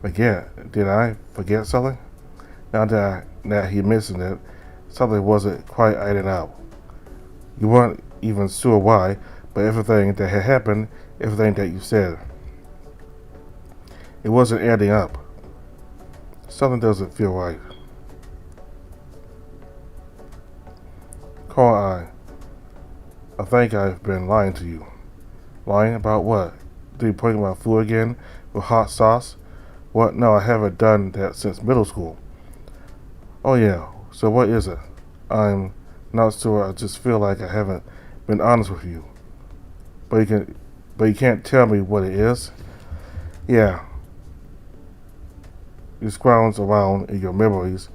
Forget? Did I forget something? Now that he mentioned it, something wasn't quite adding up. You weren't even sure why, but everything that had happened, everything that you said, it wasn't adding up. Something doesn't feel right. Carl, I think I've been lying to you. Lying about what? Did you put in my food again with hot sauce? What? No, I haven't done that since middle school. Oh yeah, so what is it? I'm not sure. I just feel like I haven't been honest with you. But you can't tell me what it is. Yeah. You scrounge around in your memories,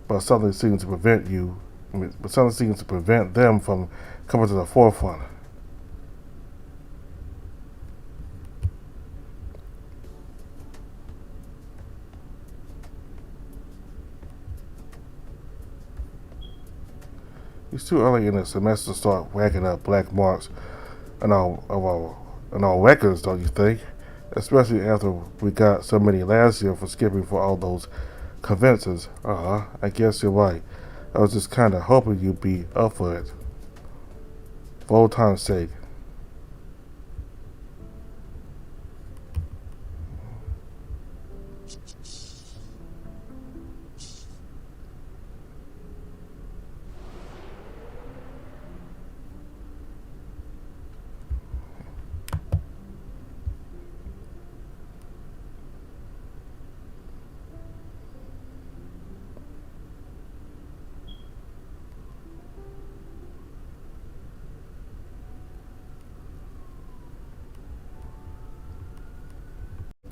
but something seems to prevent them from coming to the forefront. It's too early in the semester to start racking up black marks on our records, don't you think? Especially after we got so many last year for skipping for all those conventions. I guess you're right. I was just kind of hoping you'd be up for it. For old time's sake.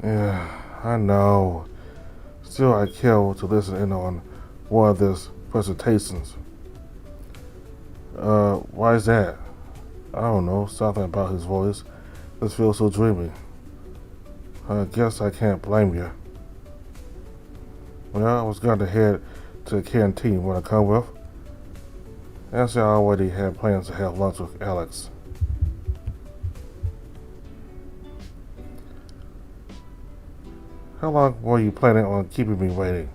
Yeah, I know. Still, I kill to listen in on one of these presentations. Why is that? I don't know. Something about his voice. This feels so dreamy. I guess I can't blame you. Well, I was going to head to the canteen. Want to come with? Actually, I already had plans to have lunch with Alex. How long were you planning on keeping me waiting?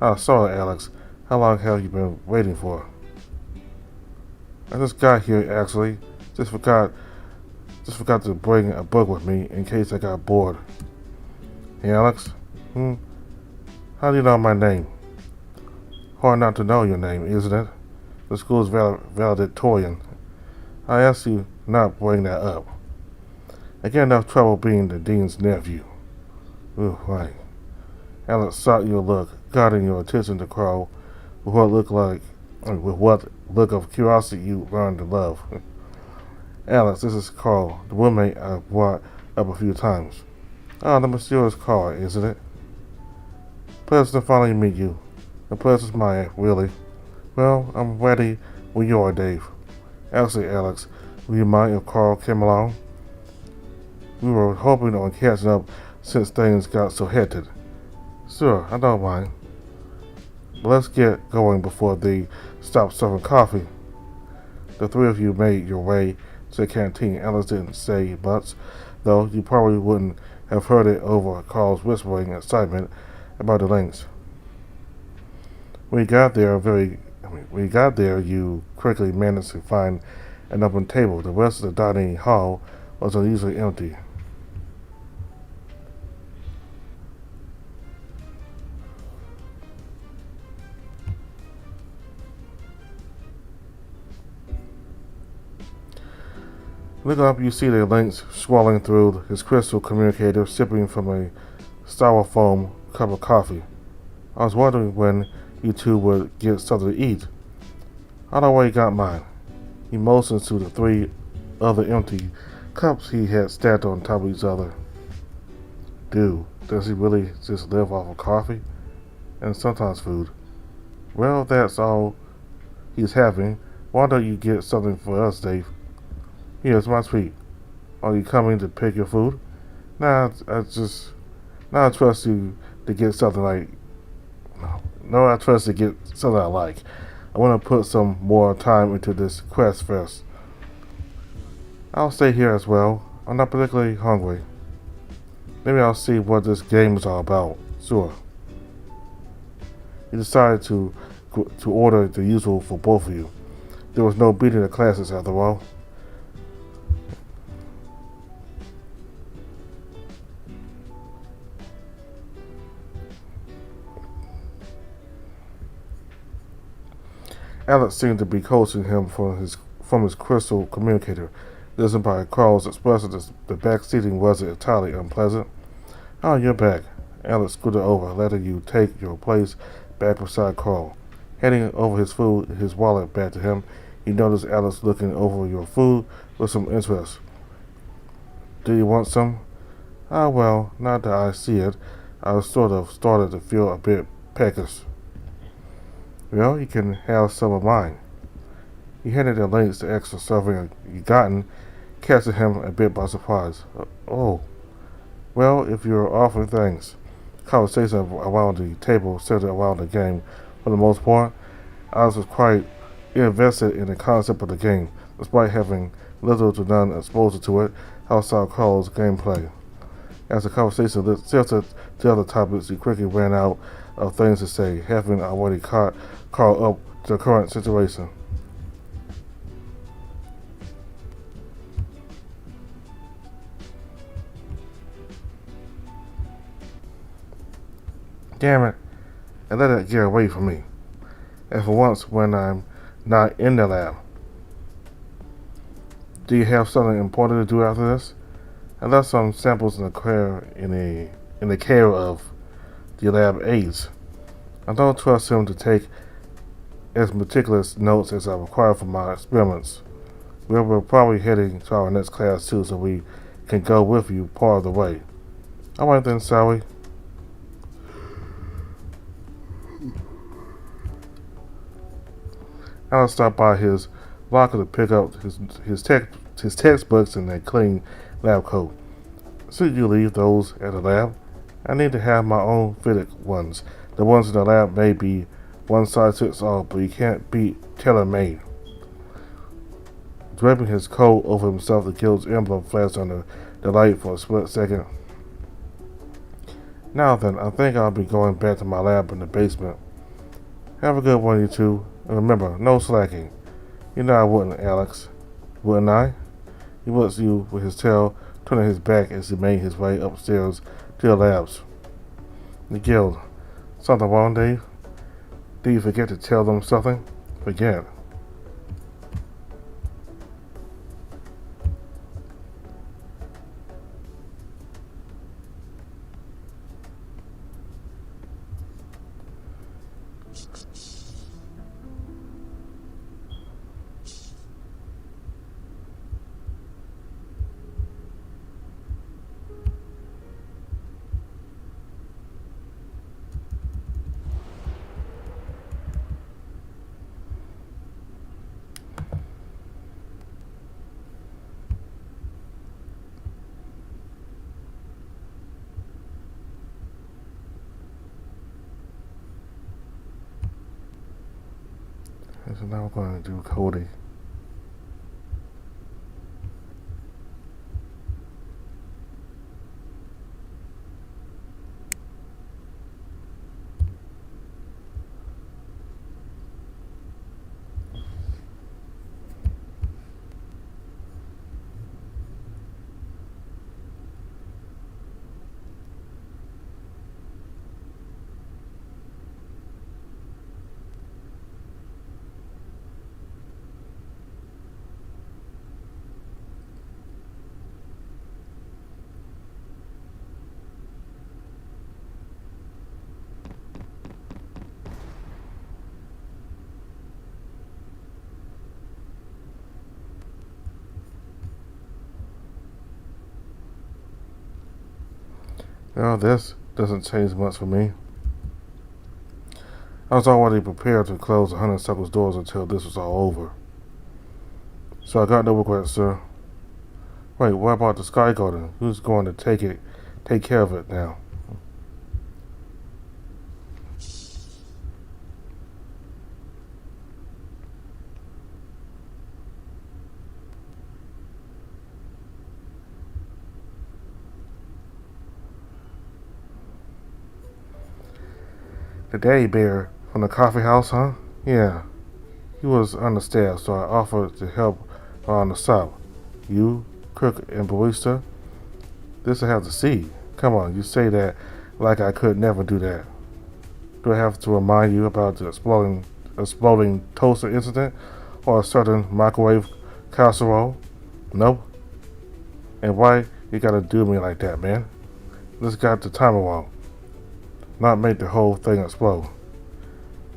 Oh, sorry, Alex. How long have you been waiting for? I just got here, actually. Just forgot to bring a book with me in case I got bored. Hey, Alex. How do you know my name? Hard not to know your name, isn't it? The school's valedictorian. I asked you not bring that up. I get enough trouble being the dean's nephew. Ooh, right. Alex sought your look, guiding your attention to Carl with what look of curiosity you learned to love. Alex, this is Carl, the roommate I brought up a few times. Oh, the mysterious Carl, isn't it? Pleasure to finally meet you. The pleasure's mine, really. Well, I'm ready when you are, Dave. Actually, Alex, would you mind if Carl came along? We were hoping on catching up since things got so hectic. Sure, I don't mind. But let's get going before they stop serving coffee. The three of you made your way to the canteen. Alice didn't say much, though you probably wouldn't have heard it over Carl's whispering excitement about the links. When you got there, you quickly managed to find an open table. The rest of the dining hall was unusually empty. Look up, you see the links swirling through his crystal communicator, sipping from a styrofoam cup of coffee. I was wondering when you two would get something to eat. I already got mine. He motioned to the three other empty cups he had stacked on top of each other. Dude, does he really just live off of coffee? And sometimes food. Well, that's all he's having. Why don't you get something for us, Dave? Here's my treat. Are you coming to pick your food? Nah, I trust you to get something like. No, I trust to get something I like. I want to put some more time into this quest first. I'll stay here as well. I'm not particularly hungry. Maybe I'll see what this game is all about. Sure. He decided to order the usual for both of you. There was no beating the classes after all. Alex seemed to be coaching him from his crystal communicator. Listening by Carl's expression, the back seating wasn't entirely unpleasant. Oh, you're back. Alex scooted over, letting you take your place back beside Carl. Handing over his wallet back to him, you noticed Alex looking over your food with some interest. Do you want some? Ah, well, not that I see it. I was sort of started to feel a bit peckish. Well, you can have some of mine. He handed the links to extra serving you gotten, catching him a bit by surprise. Oh, well, if you're offering things. Conversation around the table centered around the game for the most part. I was quite invested in the concept of the game, despite having little to none exposure to it outside Carl's gameplay. As the conversation tilted to other topics, he quickly ran out of things to say, having already caught Carl up to the current situation. Damn it, and let it get away from me. And for once, when I'm not in the lab. Do you have something important to do after this? I left some samples in the care of the lab aides. I don't trust him to take as meticulous notes as I require for my experiments. We're probably heading to our next class too, so we can go with you part of the way. Alright then, Sally. Alex stopped by his locker to pick up his textbooks and a clean lab coat. So you leave those at the lab? I need to have my own fitted ones. The ones in the lab may be one size fits all, but you can't be tailor-made. Draping his coat over himself, the guild's emblem flashed on the light for a split second. Now then, I think I'll be going back to my lab in the basement. Have a good one, you two. And remember, no slacking. You know I wouldn't, Alex. Wouldn't I? He watched you with his tail turning his back as he made his way upstairs to the labs. The guild. Something wrong, Dave? Did you forget to tell them something? Forget. So now we're going to do Cody. Well, this doesn't change much for me. I was already prepared to close the honeysuckle's doors until this was all over. So I got no regrets, sir. Wait, what about the Sky Garden? Who's going to take care of it now? The daddy bear from the coffee house, huh? Yeah. He was understaffed, so I offered to help on the shop. You, cook, and barista? This I have to see. Come on, you say that like I could never do that. Do I have to remind you about the exploding toaster incident or a certain microwave casserole? Nope. And why you gotta do me like that, man? This got the timer wrong. Not make the whole thing explode.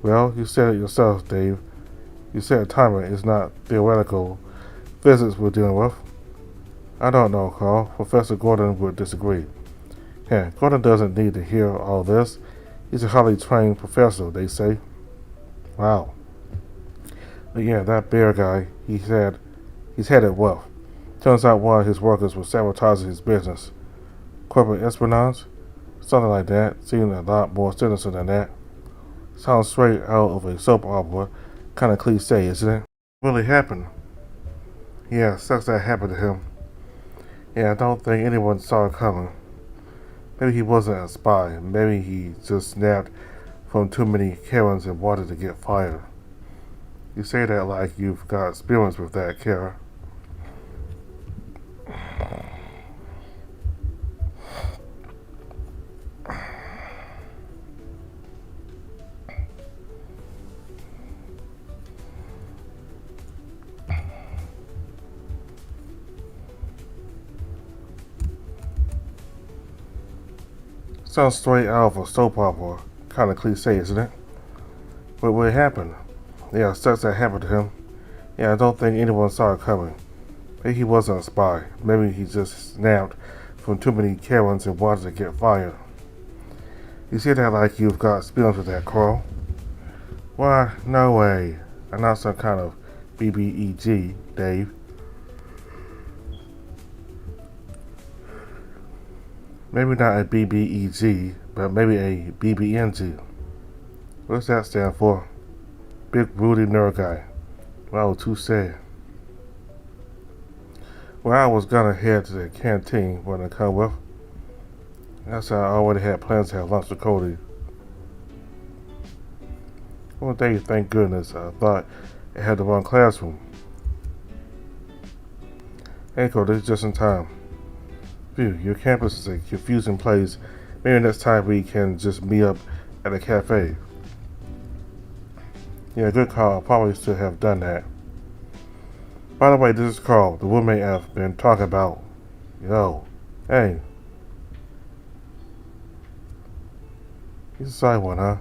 Well, you said it yourself, Dave. You said a timer is not theoretical physics we're dealing with. I don't know, Carl. Professor Gordon would disagree. Yeah, Gordon doesn't need to hear all this. He's a highly trained professor, they say. Wow. But yeah, that bear guy, he's had it rough. Turns out one of his workers was sabotaging his business. Corporate espionage? Something like that. Seemed a lot more sinister than that. Sounds straight out of a soap opera. Kind of cliche, isn't it? Really happened. Yeah, sucks that happened to him. Yeah, I don't think anyone saw it coming. Maybe he wasn't a spy. Maybe he just snapped from too many Karens and wanted to get fired. You say that like you've got experience with that, Kara. Sounds straight out of a soap opera. Kind of cliche, isn't it? But what happened? Yeah, sucks that happened to him. Yeah, I don't think anyone saw it coming. Maybe he wasn't a spy. Maybe he just snapped from too many Karens and wanted to get fired. You say that like you've got experience with that, Carl. Why, no way. I'm not some kind of BBEG, Dave. Maybe not a BBEG, but maybe a BBNG. What's that stand for? Big broody nerd guy. Wow, too sad. Well, I was gonna head to the canteen when I come with. That's how I already had plans to have lunch with Cody. One day, thank goodness, I thought I had the wrong classroom. Hey Cody, just in time. Phew, your campus is a confusing place. Maybe next time we can just meet up at a cafe. Yeah, good call. I probably should have done that. By the way, this is Carl, the roommate I've been talking about. Yo, hey. He's a side one, huh?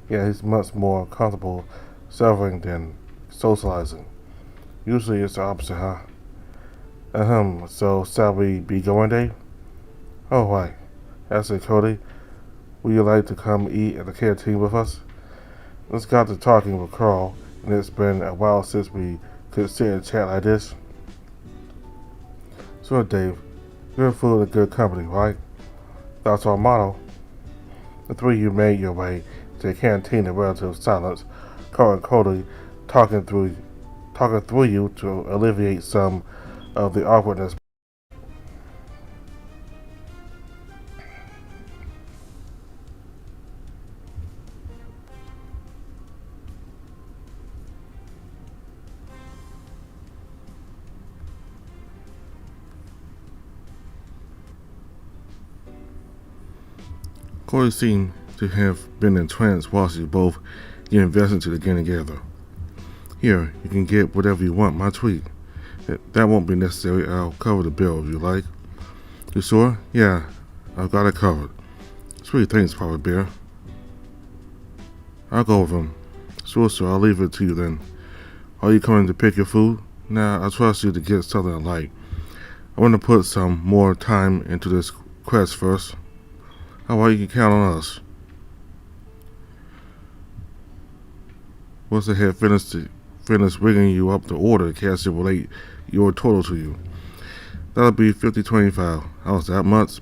Yeah, he's much more comfortable suffering than socializing. Usually it's the opposite, huh? So shall we be going, Dave? Oh, why? I said, Cody, would you like to come eat at the canteen with us? Let's got to talking with Carl, and it's been a while since we could sit and chat like this. Sure, Dave. Good food and good company, right? That's our motto. The three of you made your way to the canteen in relative silence, Carl and Cody talking through you to alleviate some of the awkwardness. Cody seemed to have been entranced watching both get invested into the getting together. Here, you can get whatever you want, my treat. That won't be necessary. I'll cover the bill if you like. You sure? Yeah, I've got it covered. Sweet, thanks, Papa Bear. I'll go with him. Sure, sir, I'll leave it to you then. Are you coming to pick your food? Nah, I trust you to get something I like. I want to put some more time into this quest first. Alright, you can count on us. Once they had finished rigging you up to order, the cashier will relate your total to you. That'll be $50.25. How was that much?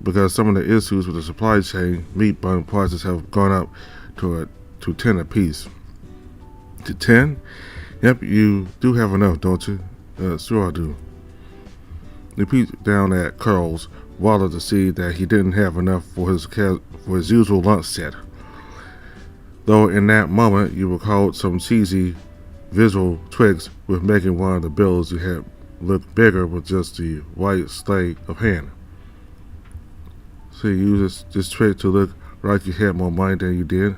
Because some of the issues with the supply chain, meat bun prices have gone up to $10 a piece. To $10? Yep, you do have enough, don't you? Sure I do. He peeked down at Carl's wallet to see that he didn't have enough for his usual lunch set. Though in that moment you recalled some cheesy visual tricks with making one of the bills you had look bigger with just the right sleight of hand. So you used this trick to look like you had more money than you did.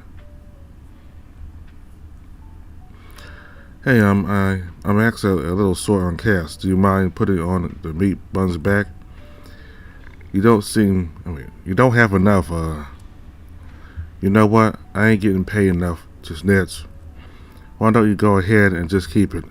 Hey, I'm actually a little short on cash. Do you mind putting on the meat buns back? You don't have enough, You know what? I ain't getting paid enough to snitch. Why don't you go ahead and just keep it?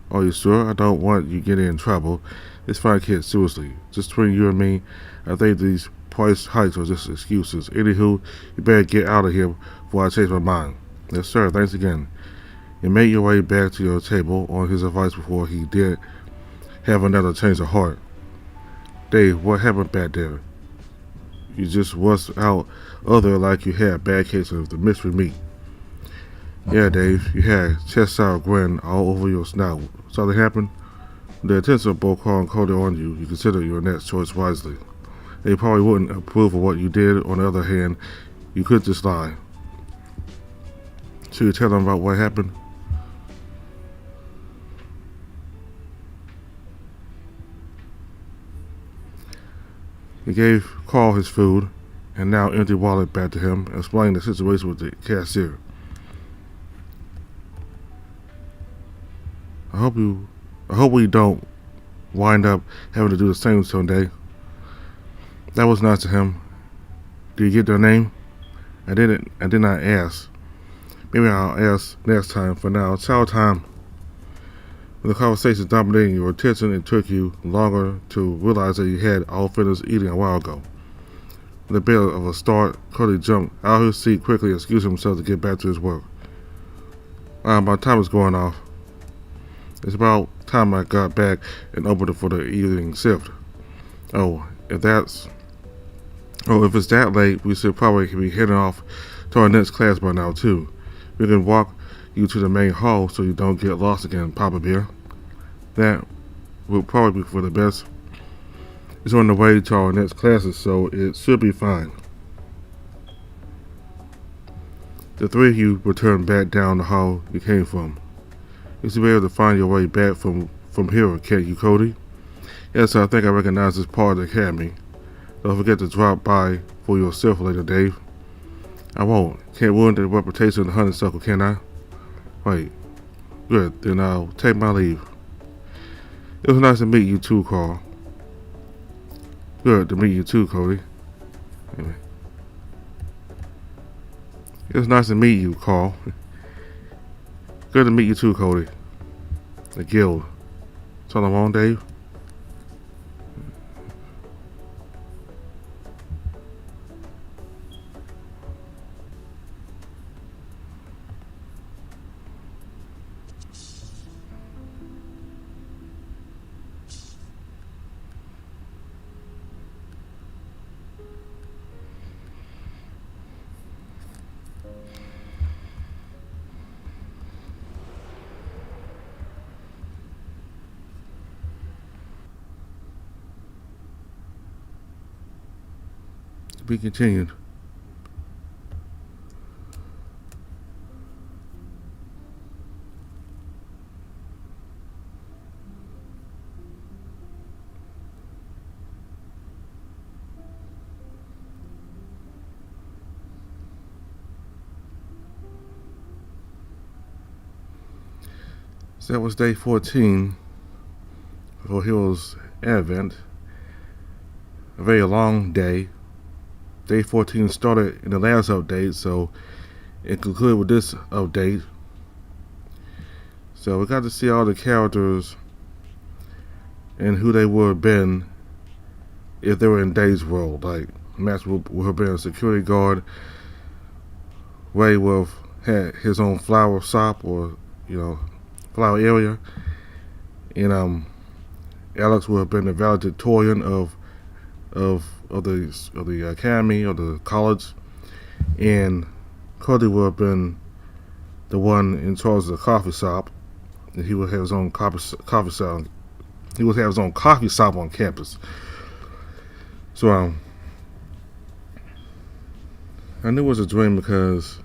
Are you sure? I don't want you getting in trouble. It's fine, kid, seriously. Just between you and me, I think these price hikes are just excuses. Anywho, you better get out of here before I change my mind. Yes, sir, thanks again. You made your way back to your table on his advice before he did have another change of heart. Dave, what happened back there? You just was out other like you had a bad case of the mystery meat. Yeah, Dave, you had chest-out grin all over your snout. Something happened? The attention of both Carl and Cody on you, you consider your next choice wisely. They probably wouldn't approve of what you did. On the other hand, you could just lie. Should you tell them about what happened? He gave Carl his food, and now empty wallet back to him, and explained the situation with the cashier. I hope we don't wind up having to do the same someday. That was nice to him. Did you get their name? I did not ask. Maybe I'll ask next time. For now, chow time. When the conversation dominating your attention, it took you longer to realize that you had all finished eating a while ago. With a bit of a start, Cody jumped out of his seat quickly and excused himself to get back to his work. My time is going off. It's about time I got back and opened it for the evening shift. If it's that late, we should probably be heading off to our next class by now too. We can walk you to the main hall so you don't get lost again, Papa Bear. That will probably be for the best. It's on the way to our next classes, so it should be fine. The three of you returned back down the hall you came from. You should be able to find your way back from here, can't you, Cody? Yes, I think I recognize this part of the academy. Don't forget to drop by for yourself later, Dave. I won't. Can't ruin the reputation of the honeysuckle, can I? Wait. Good, then I'll take my leave. It was nice to meet you too, Carl. Good to meet you too, Cody. Anyway. It was nice to meet you, Carl. Good to meet you too, Cody. The guild. So long, Dave. To be continued. So that was day 14 for Heroes Advent. A very long day. Day 14 started in the last update, so it concluded with this update. So we got to see all the characters and who they would have been if they were in Dave's world. Like Max would have been a security guard. Ray would have had his own flower shop or flower area, and Alex would have been the valedictorian of the academy or the college, and Cody would have been the one in charge of the coffee shop. And he would have his own coffee shop. He would have his own coffee shop on campus. So I knew it was a dream because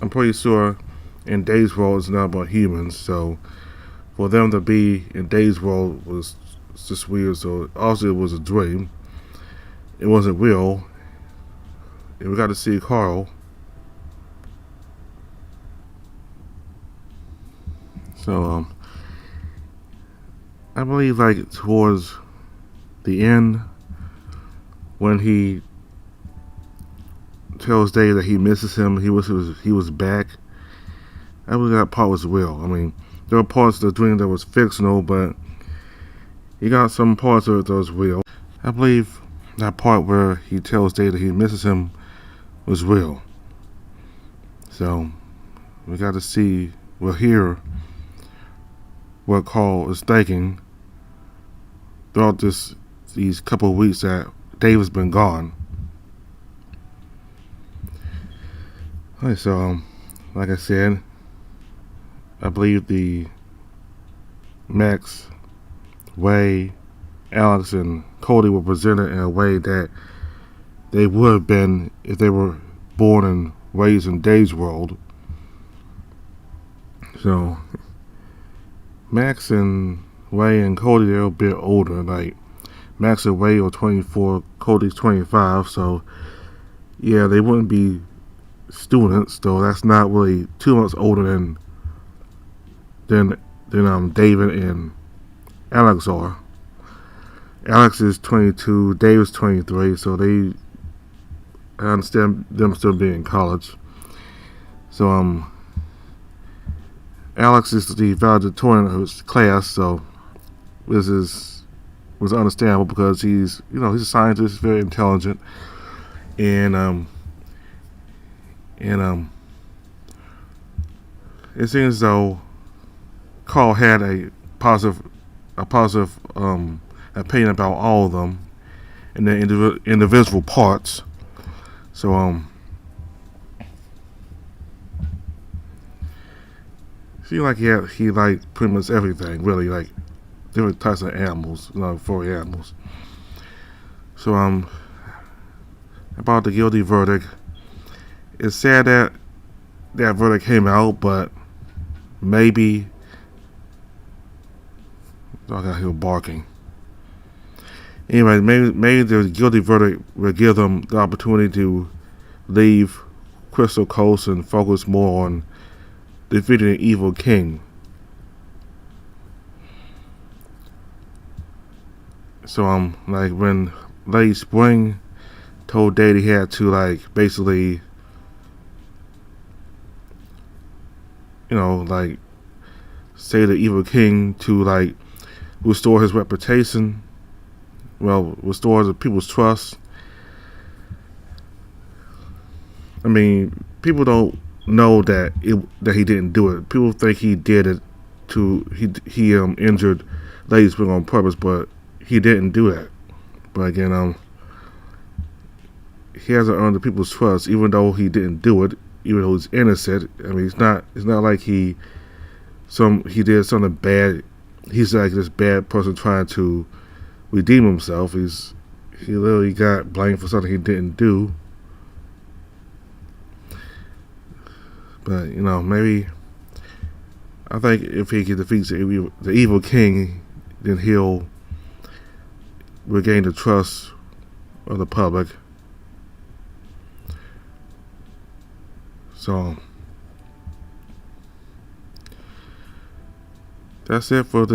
I'm pretty sure in Dave's world it's not about humans. So for them to be in Dave's world was just weird. So also it was a dream. It wasn't real. And we got to see Carl. So I believe like towards the end when he tells Dave that he misses him, he was back. I believe that part was real. I mean, there were parts of the dream that was fictional, but he got some parts of it that was real. I believe that part where he tells Dave that he misses him was real. So we got to see, we'll hear what Carl is thinking throughout these couple of weeks that Dave has been gone. Okay, so like I said, I believe the Max, Ray, Alex, and Cody were presented in a way that they would have been if they were born and raised in Dave's world. So Max and Ray and Cody, they're a bit older. Like Max and Ray are 24, Cody's 25. So yeah, they wouldn't be students, though. That's not really too much older than David and Alex are. Alex is 22, Dave is 23, so I understand them still being in college. So Alex is the valedictorian of his class, so this was understandable because he's a scientist, very intelligent, and it seems as though Carl had a positive opinion about all of them and their individual parts. So seemed like he liked pretty much everything, really, like different types of animals, for animals. So about the guilty verdict, it's sad that that verdict came out, but maybe I got here barking. Anyway, maybe the guilty verdict will give them the opportunity to leave Crystal Coast and focus more on defeating the evil king. So like when Lady Spring told Dade he had to basically say the evil king to restore his reputation, restore the people's trust. I mean, people don't know that he didn't do it. People think he did it he injured Lady Spring on purpose, but he didn't do that. But again, he hasn't earned the people's trust, even though he didn't do it, even though he's innocent. I mean, it's not like he did something bad. He's like this bad person trying to redeem himself. He literally got blamed for something he didn't do. But maybe I think if he defeats the evil king, then he'll regain the trust of the public. So that's it for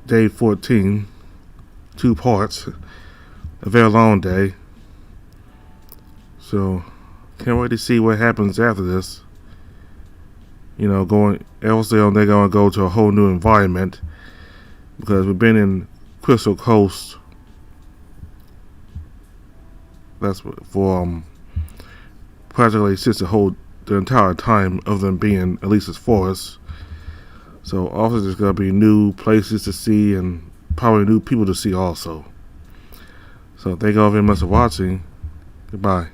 day 14. 2 parts. A very long day. So can't wait to see what happens after this. They're going to go to a whole new environment because we've been in Crystal Coast. That's for practically since the entire time of them being in Alisa's forest. So also there's going to be new places to see and probably new people to see also. So thank you all very much for watching. Goodbye.